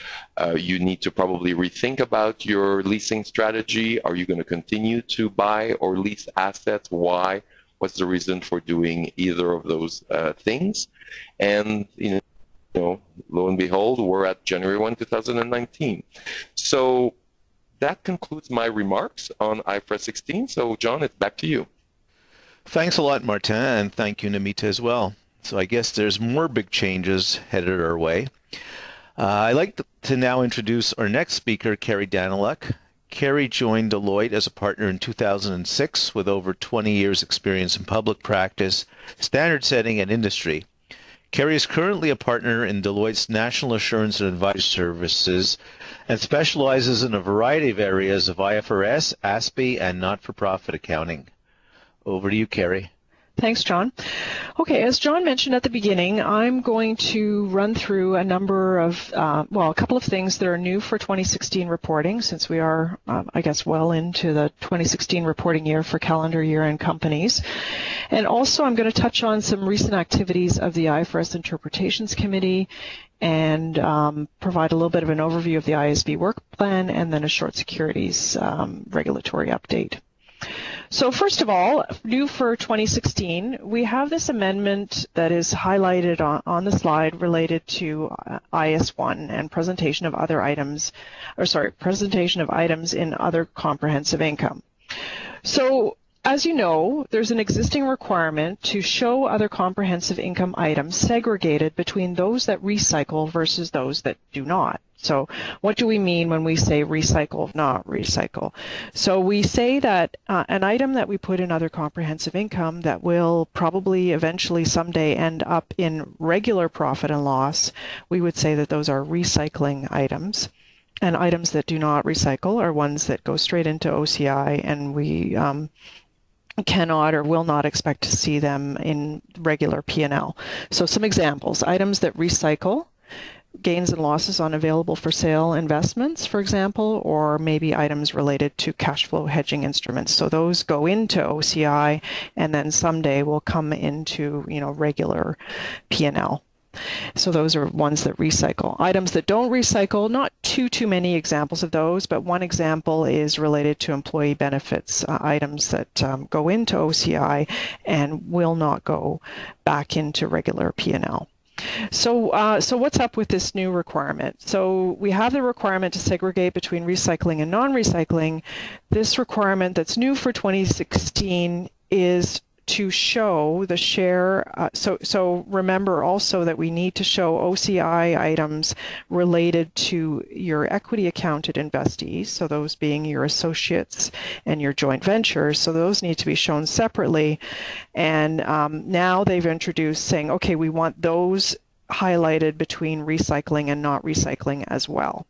You need to probably rethink about your leasing strategy. Are you going to continue to buy or lease assets? Why? What's the reason for doing either of those things? And, lo and behold, we're at January 1, 2019. So that concludes my remarks on IFRS 16. So, John, it's back to you. Thanks a lot, Martin, and thank you, Namita, as well. So I guess there's more big changes headed our way. I'd like to now introduce our next speaker, Carrie Daniluk. Carrie joined Deloitte as a partner in 2006 with over 20 years experience in public practice, standard setting, and industry. Carrie is currently a partner in Deloitte's National Assurance and Advisory Services and specializes in a variety of areas of IFRS, ASPE, and not-for-profit accounting. Over to you, Carrie. Thanks, John. Okay, as John mentioned at the beginning, I'm going to run through a number of, a couple of things that are new for 2016 reporting, since we are, I guess, well into the 2016 reporting year for calendar year-end companies. And also I'm going to touch on some recent activities of the IFRS Interpretations Committee and provide a little bit of an overview of the ISB work plan and then a short securities regulatory update. So first of all, new for 2016, we have this amendment that is highlighted on the slide related to IS1 and presentation of items in other comprehensive income. So as you know, there's an existing requirement to show other comprehensive income items segregated between those that recycle versus those that do not. So what do we mean when we say recycle, not recycle? So we say that an item that we put in other comprehensive income that will probably eventually someday end up in regular profit and loss, we would say that those are recycling items. And items that do not recycle are ones that go straight into OCI, and we cannot or will not expect to see them in regular P&L. So some examples: items that recycle, gains and losses on available for sale investments, for example, or maybe items related to cash flow hedging instruments. So those go into OCI and then someday will come into, regular P&L. So those are ones that recycle. Items that don't recycle, not too many examples of those, but one example is related to employee benefits, items that go into OCI and will not go back into regular P&L. So what's up with this new requirement? So we have the requirement to segregate between recycling and non-recycling. This requirement that's new for 2016 is to show the share. So remember also that we need to show OCI items related to your equity accounted investees, so those being your associates and your joint ventures. So those need to be shown separately. And now they've introduced saying, okay, we want those highlighted between recycling and not recycling as well.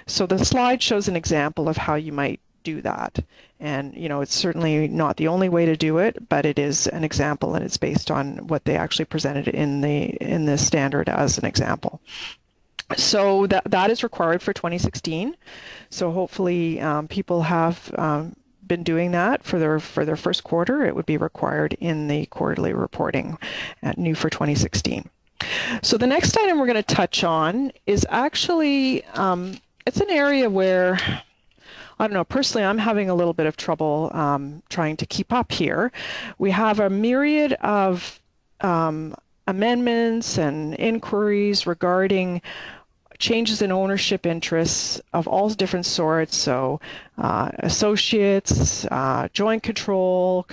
So the slide shows an example of how you might do that. And, it's certainly not the only way to do it, but it is an example, and it's based on what they actually presented in the standard as an example. So that is required for 2016. So hopefully people have been doing that for their first quarter. It would be required in the quarterly reporting new for 2016. So the next item we're going to touch on is actually, it's an area where, I don't know, personally I'm having a little bit of trouble trying to keep up here. We have a myriad of amendments and inquiries regarding changes in ownership interests of all different sorts, so associates, joint control,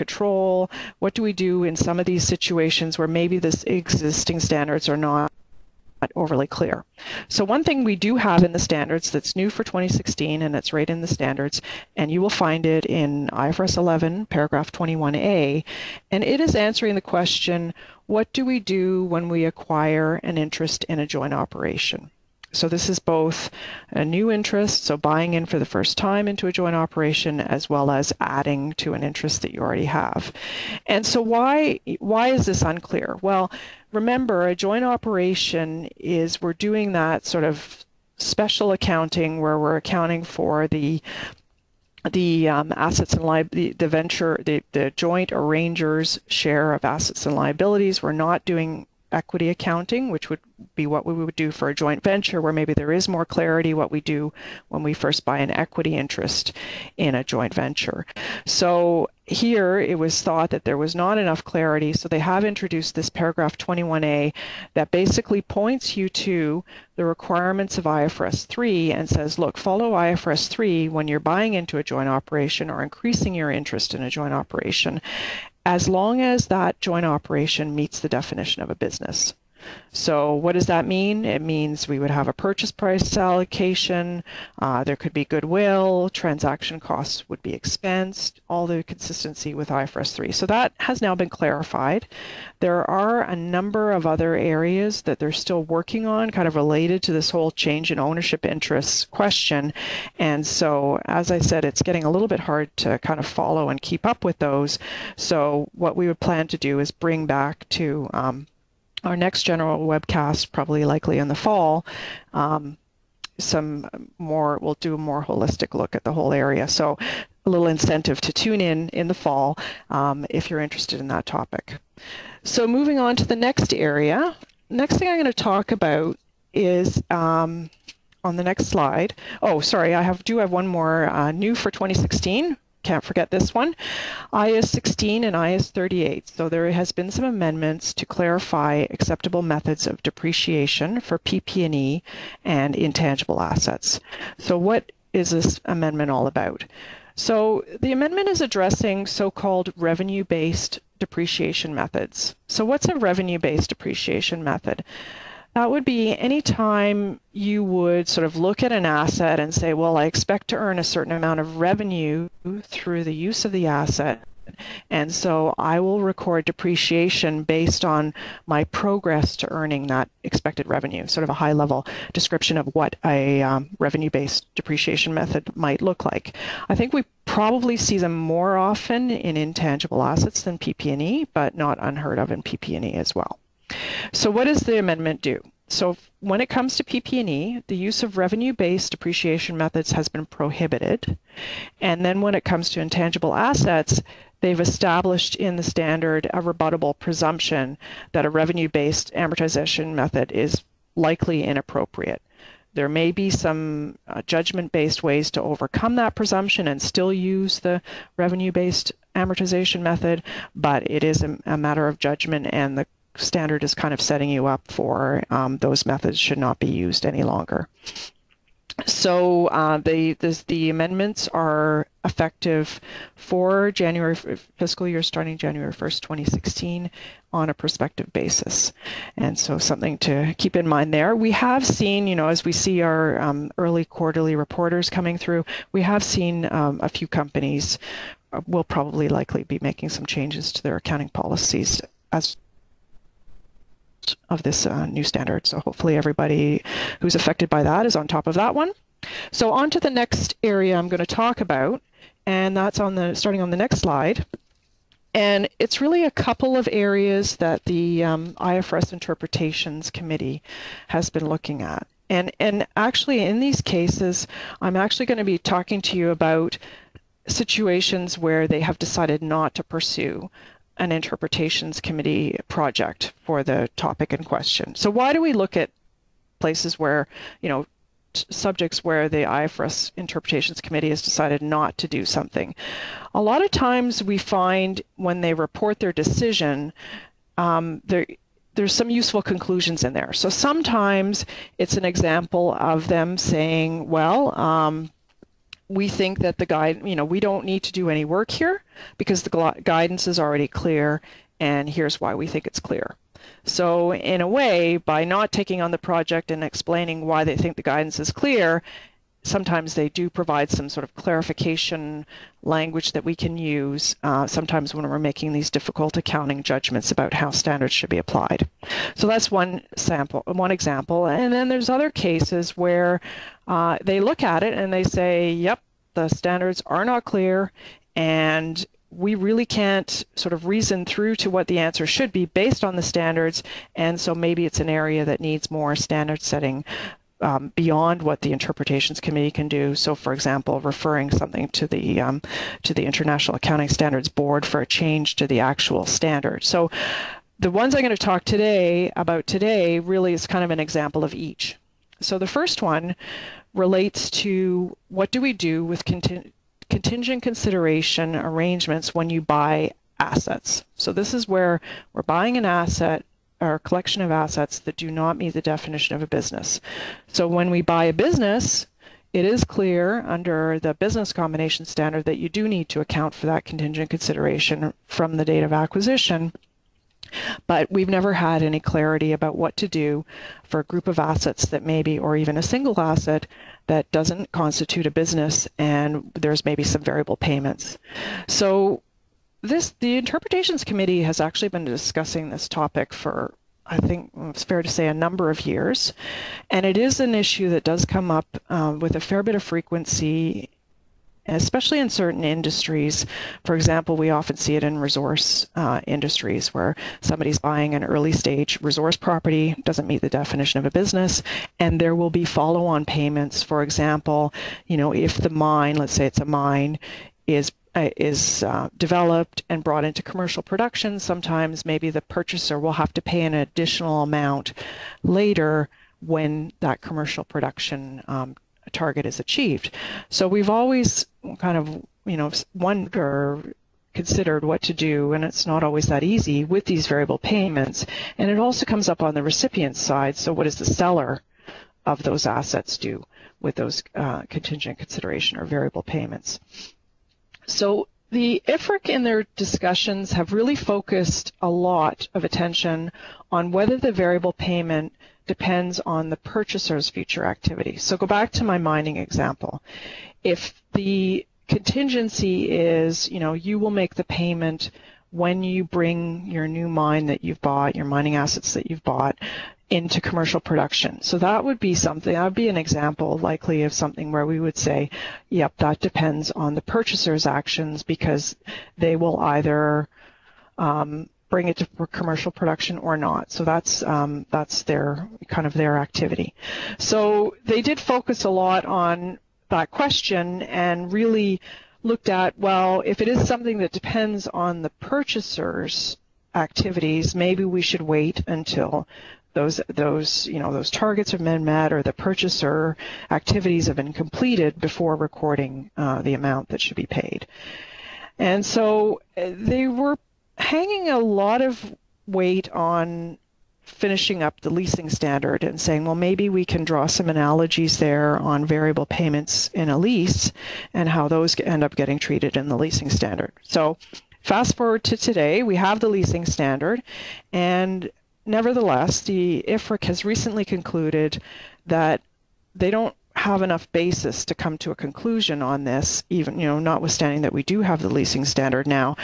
what do we do in some of these situations where maybe the existing standards are not overly clear. So one thing we do have in the standards that's new for 2016, and it's right in the standards, and you will find it in IFRS 11, paragraph 21A, and it is answering the question, what do we do when we acquire an interest in a joint operation? So this is both a new interest, so buying in for the first time into a joint operation, as well as adding to an interest that you already have. And so why is this unclear? Well, remember, a joint operation is, we're doing that sort of special accounting where we're accounting for the assets and liabilities, the venture, the joint arranger's share of assets and liabilities. We're not doing equity accounting, which would be what we would do for a joint venture, where maybe there is more clarity what we do when we first buy an equity interest in a joint venture. So here it was thought that there was not enough clarity, so they have introduced this paragraph 21A that basically points you to the requirements of IFRS 3 and says, look, follow IFRS 3 when you're buying into a joint operation or increasing your interest in a joint operation, as long as that joint operation meets the definition of a business. So what does that mean? It means we would have a purchase price allocation, there could be goodwill, transaction costs would be expensed, all the consistency with IFRS 3. So that has now been clarified. There are a number of other areas that they're still working on, kind of related to this whole change in ownership interests question. And so, as I said, it's getting a little bit hard to kind of follow and keep up with those. So what we would plan to do is bring back to our next general webcast, probably likely in the fall, we'll do a more holistic look at the whole area. So a little incentive to tune in the fall if you're interested in that topic. So moving on to the next area, next thing I'm going to talk about is on the next slide. Oh, sorry, I do have one more new for 2016. Can't forget this one, IAS 16 and IAS 38. So there has been some amendments to clarify acceptable methods of depreciation for PP&E and intangible assets. So what is this amendment all about? So the amendment is addressing so-called revenue-based depreciation methods. So what's a revenue-based depreciation method? That would be any time you would sort of look at an asset and say, well, I expect to earn a certain amount of revenue through the use of the asset, and so I will record depreciation based on my progress to earning that expected revenue, sort of a high-level description of what a revenue-based depreciation method might look like. I think we probably see them more often in intangible assets than PP&E, but not unheard of in PP&E as well. So what does the amendment do? So when it comes to PP&E, the use of revenue-based depreciation methods has been prohibited. And then when it comes to intangible assets, they've established in the standard a rebuttable presumption that a revenue-based amortization method is likely inappropriate. There may be some judgment-based ways to overcome that presumption and still use the revenue-based amortization method, but it is a matter of judgment, and the standard is kind of setting you up for those methods should not be used any longer. So the amendments are effective for January fiscal year starting January 1st, 2016 on a prospective basis. And so something to keep in mind there. We have seen, as we see our early quarterly reporters coming through, we have seen a few companies will probably likely be making some changes to their accounting policies as of this new standard. So hopefully everybody who's affected by that is on top of that one. So on to the next area I'm going to talk about, and that's starting on the next slide. And it's really a couple of areas that the IFRS Interpretations Committee has been looking at. And actually in these cases, I'm actually going to be talking to you about situations where they have decided not to pursue an interpretations committee project for the topic in question. So why do we look at places where, subjects where the IFRS Interpretations Committee has decided not to do something? A lot of times we find when they report their decision, there's some useful conclusions in there. So sometimes it's an example of them saying, well, we think that the guide, we don't need to do any work here because the guidance is already clear, and here's why we think it's clear. So in a way, by not taking on the project and explaining why they think the guidance is clear, sometimes they do provide some sort of clarification language that we can use sometimes when we're making these difficult accounting judgments about how standards should be applied. So that's one example. And then there's other cases where they look at it and they say, yep, the standards are not clear, and we really can't sort of reason through to what the answer should be based on the standards, and so maybe it's an area that needs more standard setting beyond what the Interpretations Committee can do. So, for example, referring something to the International Accounting Standards Board for a change to the actual standard. So, the ones I'm going to talk about today really is kind of an example of each. So, the first one relates to what do we do with contingent consideration arrangements when you buy assets. So, this is where we're buying an asset or a collection of assets that do not meet the definition of a business. So when we buy a business, it is clear under the business combination standard that you do need to account for that contingent consideration from the date of acquisition. But we've never had any clarity about what to do for a group of assets that maybe, or even a single asset that doesn't constitute a business and there's maybe some variable payments. So the Interpretations Committee has actually been discussing this topic for, I think it's fair to say, a number of years. And it is an issue that does come up with a fair bit of frequency, especially in certain industries. For example, we often see it in resource industries where somebody's buying an early stage resource property, doesn't meet the definition of a business, and there will be follow-on payments. For example, if the mine, let's say it's a mine, is developed and brought into commercial production, sometimes maybe the purchaser will have to pay an additional amount later when that commercial production target is achieved. So we've always kind of, wondered or considered what to do, and it's not always that easy with these variable payments. And it also comes up on the recipient side. So what does the seller of those assets do with those contingent consideration or variable payments? So the IFRC in their discussions have really focused a lot of attention on whether the variable payment depends on the purchaser's future activity. So go back to my mining example. If the contingency is, you will make the payment when you bring your new mine that you've bought, your mining assets that you've bought, into commercial production. So that would be an example likely of something where we would say, yep, that depends on the purchaser's actions, because they will either bring it to commercial production or not. So that's their activity. So they did focus a lot on that question and really looked at, well, if it is something that depends on the purchaser's activities, maybe we should wait until those targets have been met or the purchaser activities have been completed before recording the amount that should be paid. And so they were hanging a lot of weight on finishing up the leasing standard and saying, well, maybe we can draw some analogies there on variable payments in a lease and how those end up getting treated in the leasing standard. So fast forward to today, we have the leasing standard, and nevertheless, the IFRC has recently concluded that they don't have enough basis to come to a conclusion on this, even, notwithstanding that we do have the leasing standard now.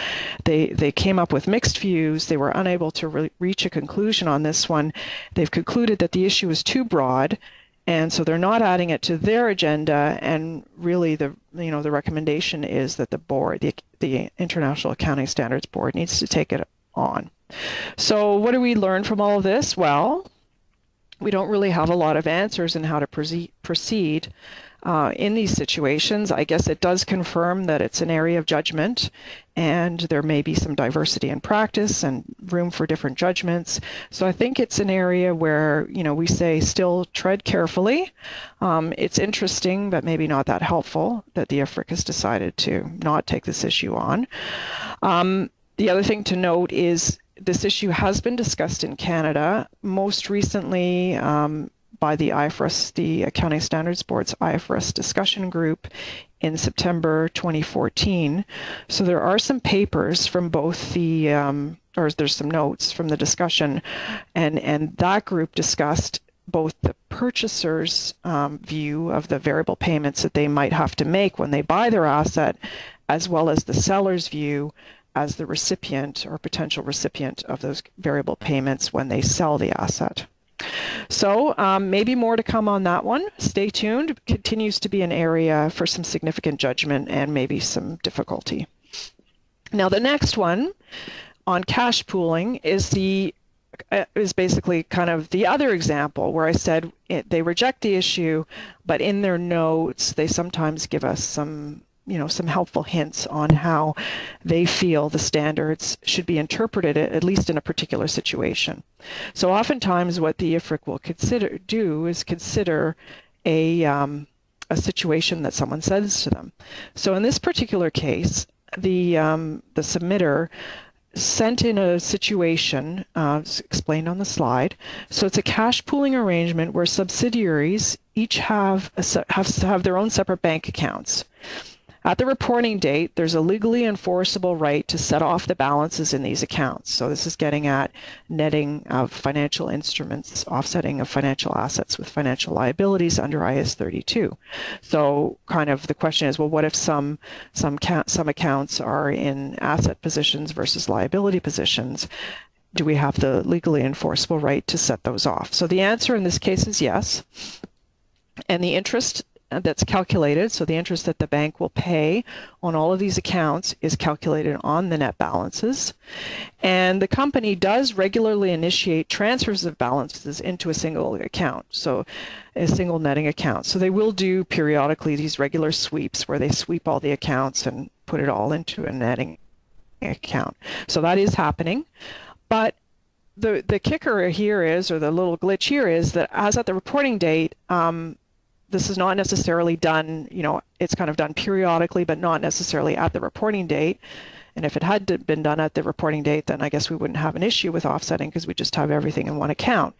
They came up with mixed views. They were unable to reach a conclusion on this one. They've concluded that the issue is too broad, and so they're not adding it to their agenda, and really the recommendation is that the board, the International Accounting Standards Board, needs to take it on. So what do we learn from all of this? Well, we don't really have a lot of answers in how to proceed in these situations. I guess it does confirm that it's an area of judgment, and there may be some diversity in practice and room for different judgments. So I think it's an area where, we say still tread carefully. It's interesting, but maybe not that helpful that the IFRC has decided to not take this issue on. The other thing to note is this issue has been discussed in Canada, most recently by the IFRS, the Accounting Standards Board's IFRS discussion group in September 2014. So there are some papers from both there's some notes from the discussion, and that group discussed both the purchaser's view of the variable payments that they might have to make when they buy their asset, as well as the seller's view as the recipient or potential recipient of those variable payments when they sell the asset. So maybe more to come on that one. Stay tuned. It continues to be an area for some significant judgment and maybe some difficulty. Now the next one on cash pooling is basically kind of the other example where I said they reject the issue, but in their notes they sometimes give us some helpful hints on how they feel the standards should be interpreted, at least in a particular situation. So oftentimes what the IFRC will consider a situation that someone says to them. So in this particular case, the submitter sent in a situation explained on the slide. So it's a cash pooling arrangement where subsidiaries each have their own separate bank accounts. At the reporting date, there's a legally enforceable right to set off the balances in these accounts. So this is getting at netting of financial instruments, offsetting of financial assets with financial liabilities under IAS 32. So kind of the question is, well, what if some accounts are in asset positions versus liability positions? Do we have the legally enforceable right to set those off? So the answer in this case is yes. And the interest that's calculated, so the interest that the bank will pay on all of these accounts is calculated on the net balances. And the company does regularly initiate transfers of balances into a single account, so a single netting account. So they will do periodically these regular sweeps where they sweep all the accounts and put it all into a netting account. So that is happening. But the kicker here is, or the little glitch here is that as at the reporting date, this is not necessarily done, it's kind of done periodically, but not necessarily at the reporting date. And if it had been done at the reporting date, then I guess we wouldn't have an issue with offsetting because we just have everything in one account.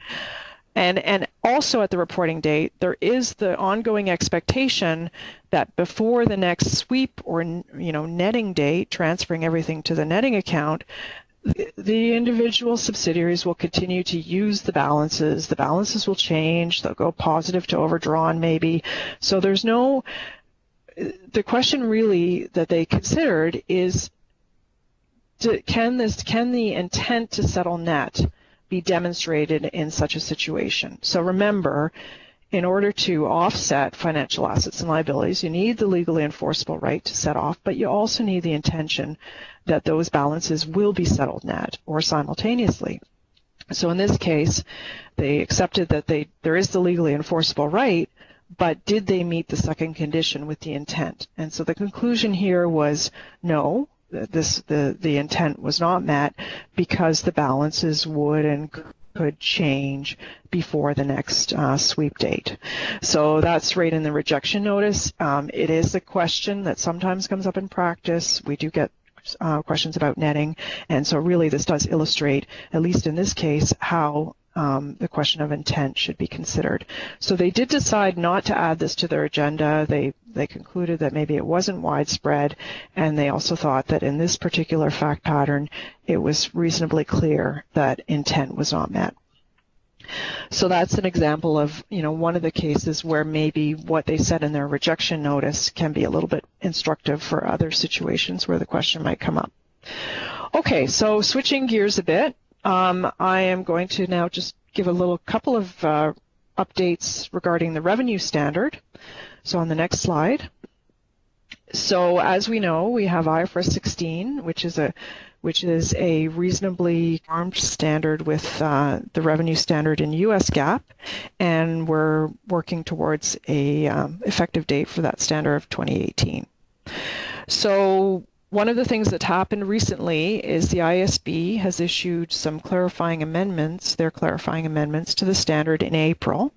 And also at the reporting date, there is the ongoing expectation that before the next sweep or, netting date, transferring everything to the netting account, the individual subsidiaries will continue to use the balances. The balances will change. They'll go positive to overdrawn maybe. So there's the question really that they considered is, can the intent to settle net be demonstrated in such a situation? So remember, in order to offset financial assets and liabilities, you need the legally enforceable right to set off, but you also need the intention that those balances will be settled net or simultaneously. So in this case, they accepted that there is the legally enforceable right, but did they meet the second condition with the intent? And so the conclusion here was no, the intent was not met because the balances would and could change before the next sweep date. So that's right in the rejection notice. It is a question that sometimes comes up in practice. We do get questions about netting, and so really this does illustrate, at least in this case, how the question of intent should be considered. So they did decide not to add this to their agenda. They concluded that maybe it wasn't widespread, and they also thought that in this particular fact pattern, it was reasonably clear that intent was not met. So that's an example of, one of the cases where maybe what they said in their rejection notice can be a little bit instructive for other situations where the question might come up. Okay, so switching gears a bit, I am going to now just give a couple of updates regarding the revenue standard. So on the next slide. So as we know, we have IFRS 16, which is a reasonably armed standard with the revenue standard in US GAAP, and we're working towards a effective date for that standard of 2018. So one of the things that happened recently is the ISB has issued some clarifying amendments, their clarifying amendments to the standard in April.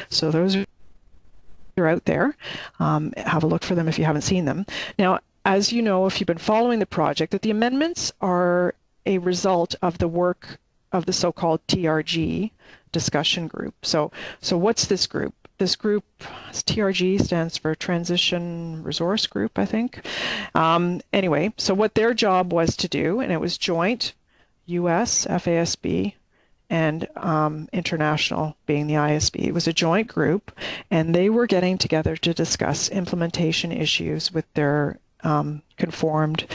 So those are out there. Have a look for them if you haven't seen them. Now, as you know, if you've been following the project, that the amendments are a result of the work of the so-called TRG discussion group. So what's this group? This group, TRG, stands for Transition Resource Group, I think. Anyway, so what their job was to do, and it was joint, US, FASB, and international being the ISB. It was a joint group, and they were getting together to discuss implementation issues with their conformed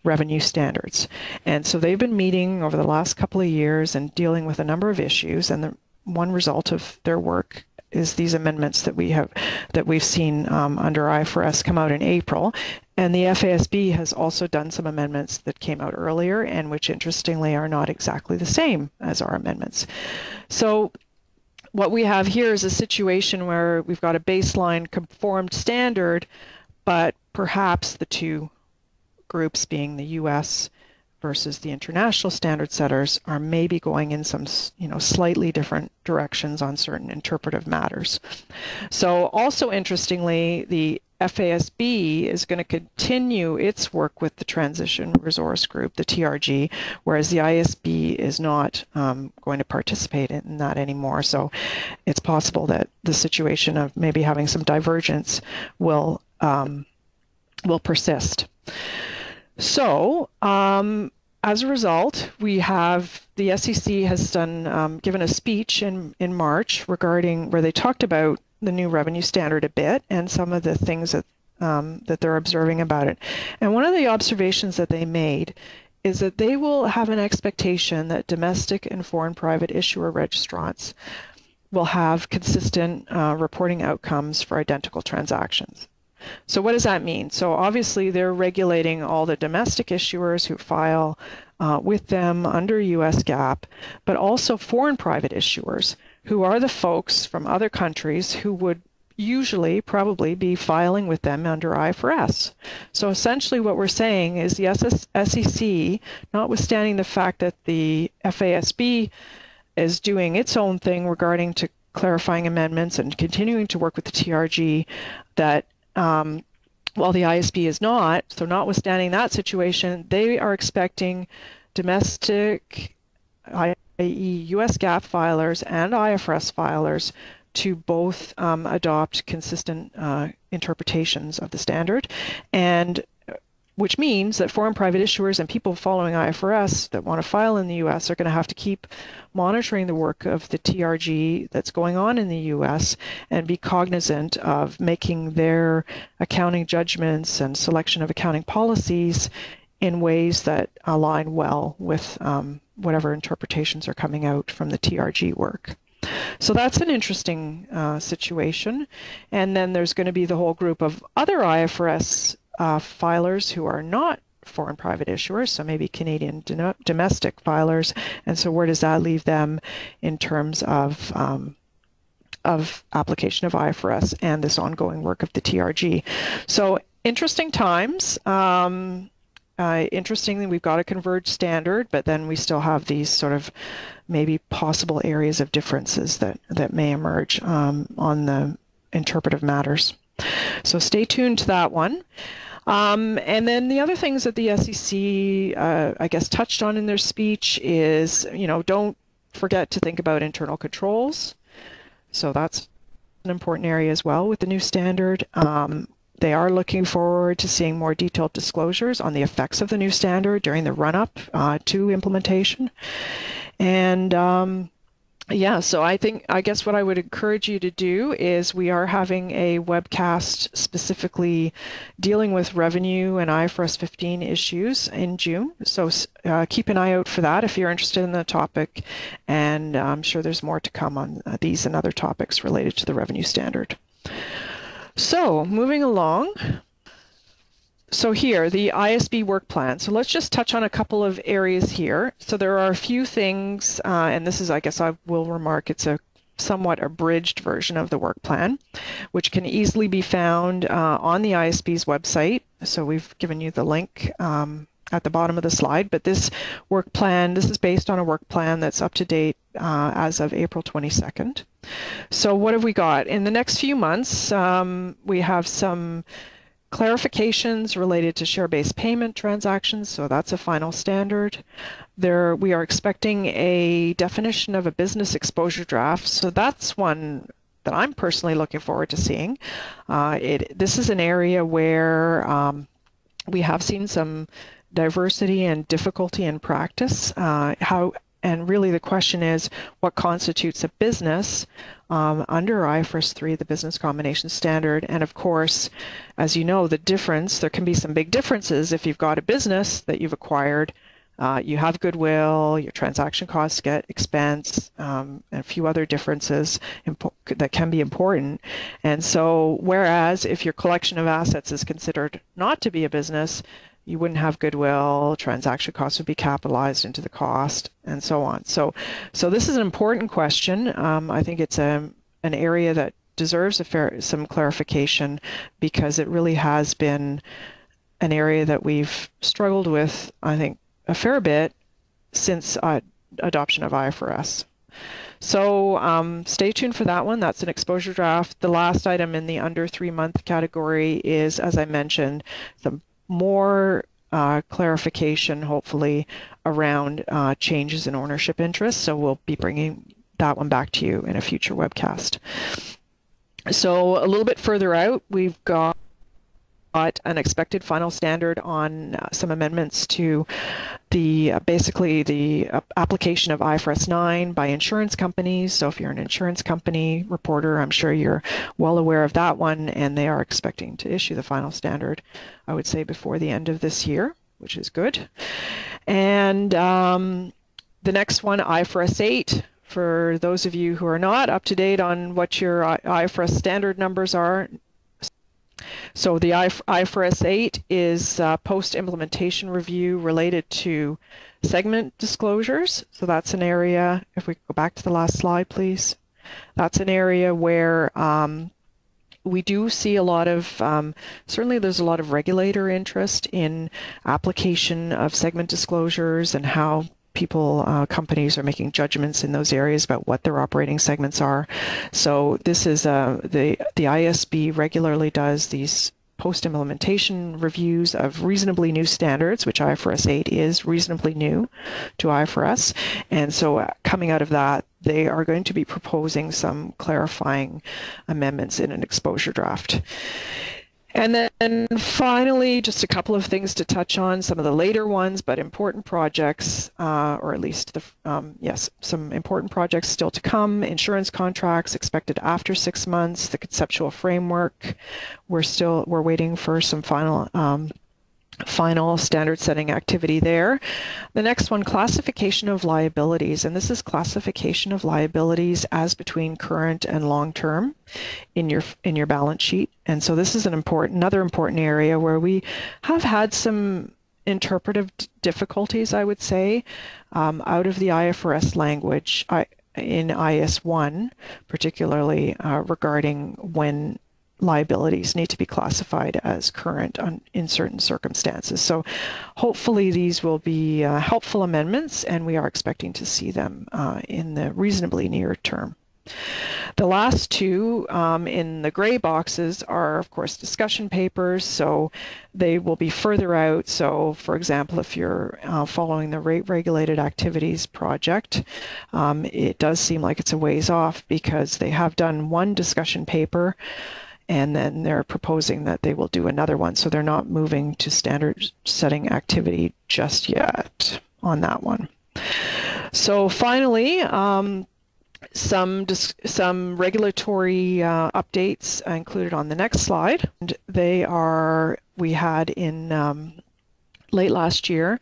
revenue standards. And so they've been meeting over the last couple of years and dealing with a number of issues, and the one result of their work is these amendments that we've seen under IFRS come out in April. And the FASB has also done some amendments that came out earlier, and which interestingly are not exactly the same as our amendments. So what we have here is a situation where we've got a baseline conformed standard, but perhaps the two groups, being the US versus the international standard setters, are maybe going in some slightly different directions on certain interpretive matters. So also interestingly, the FASB is going to continue its work with the Transition Resource Group, the TRG, whereas the ISB is not going to participate in that anymore. So it's possible that the situation of maybe having some divergence will will persist. So as a result, we have the SEC has given a speech in March regarding where they talked about the new revenue standard a bit and some of the things that they're observing about it. And one of the observations that they made is that they will have an expectation that domestic and foreign private issuer registrants will have consistent reporting outcomes for identical transactions. So what does that mean? So obviously they're regulating all the domestic issuers who file with them under US GAAP, but also foreign private issuers who are the folks from other countries who would usually probably be filing with them under IFRS. So essentially what we're saying is the SEC, notwithstanding the fact that the FASB is doing its own thing regarding to clarifying amendments and continuing to work with the TRG, that while the ISB is not, so notwithstanding that situation, they are expecting domestic, i.e. US GAAP filers and IFRS filers to both adopt consistent interpretations of the standard, and which means that foreign private issuers and people following IFRS that want to file in the US are going to have to keep monitoring the work of the TRG that's going on in the US and be cognizant of making their accounting judgments and selection of accounting policies in ways that align well with whatever interpretations are coming out from the TRG work. So that's an interesting situation. And then there's going to be the whole group of other IFRS filers who are not foreign private issuers, so maybe Canadian domestic filers. And so where does that leave them in terms of application of IFRS and this ongoing work of the TRG? So interesting times. Interestingly, we've got a converged standard, but then we still have these sort of maybe possible areas of differences that may emerge on the interpretive matters. So stay tuned to that one. And then the other things that the SEC, I guess, touched on in their speech is, don't forget to think about internal controls. So that's an important area as well with the new standard. They are looking forward to seeing more detailed disclosures on the effects of the new standard during the run-up to implementation. And yeah, so I guess what I would encourage you to do is we are having a webcast specifically dealing with revenue and IFRS 15 issues in June. So keep an eye out for that if you're interested in the topic. And I'm sure there's more to come on these and other topics related to the revenue standard. So moving along. So here, the ISB work plan. So let's just touch on a couple of areas here. So there are a few things, and this is, I guess I will remark, it's a somewhat abridged version of the work plan, which can easily be found on the ISB's website. So we've given you the link at the bottom of the slide, but this work plan, this is based on a work plan that's up to date as of April 22nd. So what have we got? In the next few months, we have some clarifications related to share-based payment transactions, so that's a final standard. We are expecting a definition of a business exposure draft, so that's one that I'm personally looking forward to seeing. This is an area where we have seen some diversity and difficulty in practice. And really the question is, what constitutes a business under IFRS 3, the business combination standard? And of course, as you know, there can be some big differences if you've got a business that you've acquired, you have goodwill, your transaction costs get expensed, and a few other differences that can be important. And so, whereas if your collection of assets is considered not to be a business, you wouldn't have goodwill, transaction costs would be capitalized into the cost, and so on. So this is an important question. I think it's an area that deserves some clarification because it really has been an area that we've struggled with, I think, a fair bit since adoption of IFRS. So stay tuned for that one. That's an exposure draft. The last item in the under 3-month category is, as I mentioned, the more clarification, hopefully, around changes in ownership interests. So we'll be bringing that one back to you in a future webcast. So a little bit further out, we've got an expected final standard on some amendments to basically the application of IFRS 9 by insurance companies. So if you're an insurance company reporter, I'm sure you're well aware of that one, and they are expecting to issue the final standard, I would say, before the end of this year, which is good. And the next one, IFRS 8. For those of you who are not up to date on what your IFRS standard numbers are, so the IFRS 8 is post-implementation review related to segment disclosures. So that's an area, if we go back to the last slide, please. That's an area where we do see a lot of, certainly there's a lot of regulator interest in application of segment disclosures and how companies are making judgments in those areas about what their operating segments are. So this is the ISB regularly does these post-implementation reviews of reasonably new standards, which IFRS 8 is reasonably new to IFRS. And so coming out of that, they are going to be proposing some clarifying amendments in an exposure draft. And then finally, just a couple of things to touch on, some of the later ones, but important projects, or at least, some important projects still to come. Insurance contracts expected after 6 months, the conceptual framework. We're waiting for some final standard setting activity there. The next one, classification of liabilities, and this is classification of liabilities as between current and long term in your balance sheet. And so this is another important area where we have had some interpretive difficulties, I would say, out of the IFRS language in IS1, particularly regarding when liabilities need to be classified as current in certain circumstances. So hopefully these will be helpful amendments, and we are expecting to see them in the reasonably near term. The last two in the gray boxes are, of course, discussion papers, so they will be further out. So, for example, if you're following the rate-regulated activities project, it does seem like it's a ways off because they have done one discussion paper, and then they're proposing that they will do another one. So they're not moving to standard setting activity just yet on that one. So finally, some regulatory updates included on the next slide. And we had in late last year,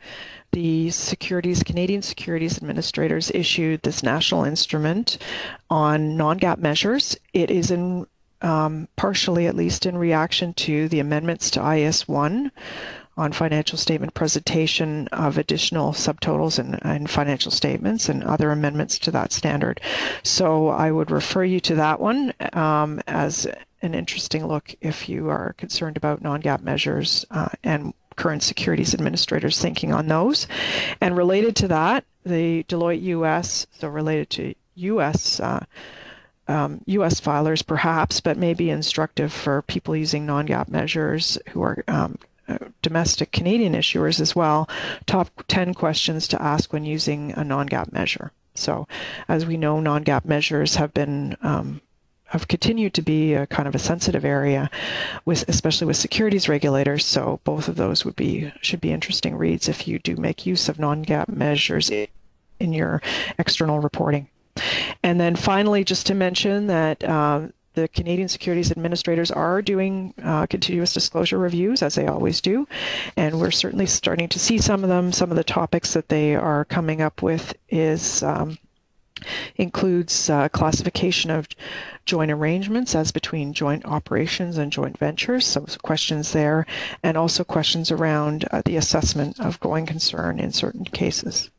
the Canadian Securities Administrators issued this national instrument on non-GAAP measures. It is in partially, at least, in reaction to the amendments to IS1 on financial statement presentation of additional subtotals and financial statements and other amendments to that standard. So I would refer you to that one as an interesting look if you are concerned about non-GAAP measures and current securities administrators thinking on those. And related to that, the Deloitte US, so related to US filers perhaps, but may be instructive for people using non-GAAP measures who are domestic Canadian issuers as well. Top 10 questions to ask when using a non-GAAP measure. So as we know, non-GAAP measures have continued to be a kind of a sensitive area, especially with securities regulators. So both of those should be interesting reads if you do make use of non-GAAP measures in your external reporting. And then finally, just to mention that the Canadian Securities Administrators are doing continuous disclosure reviews, as they always do, and we're certainly starting to see some of them. Some of the topics that they are coming up with includes classification of joint arrangements as between joint operations and joint ventures, so questions there, and also questions around the assessment of going concern in certain cases.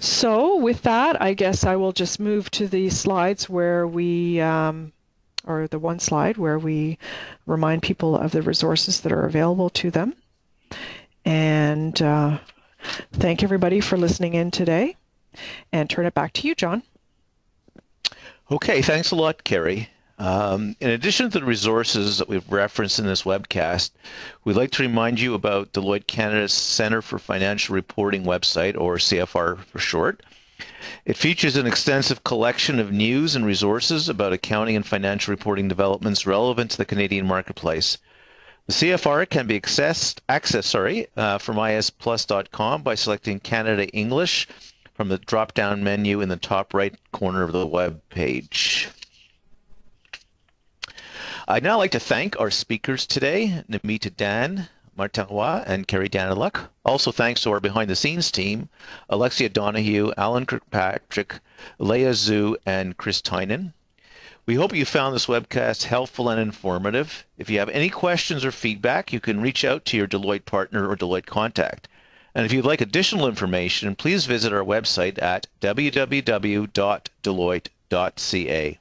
So with that, I guess I will just move to the slides where or the one slide where we remind people of the resources that are available to them. And thank everybody for listening in today, and turn it back to you, John. Okay, thanks a lot, Carrie. In addition to the resources that we've referenced in this webcast, we'd like to remind you about Deloitte Canada's Centre for Financial Reporting website, or CFR for short. It features an extensive collection of news and resources about accounting and financial reporting developments relevant to the Canadian marketplace. The CFR can be accessed from isplus.com by selecting Canada English from the drop-down menu in the top right corner of the web page. I'd now like to thank our speakers today, Namita Dan Martinois and Carrie Daniluk. Also thanks to our behind-the-scenes team, Alexia Donahue, Alan Kirkpatrick, Leah Zhu, and Chris Tynan. We hope you found this webcast helpful and informative. If you have any questions or feedback, you can reach out to your Deloitte partner or Deloitte contact. And if you'd like additional information, please visit our website at www.deloitte.ca.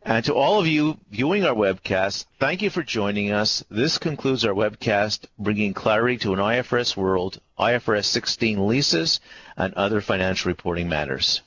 And to all of you viewing our webcast, thank you for joining us. This concludes our webcast, bringing clarity to an IFRS world, IFRS 16 leases, and other financial reporting matters.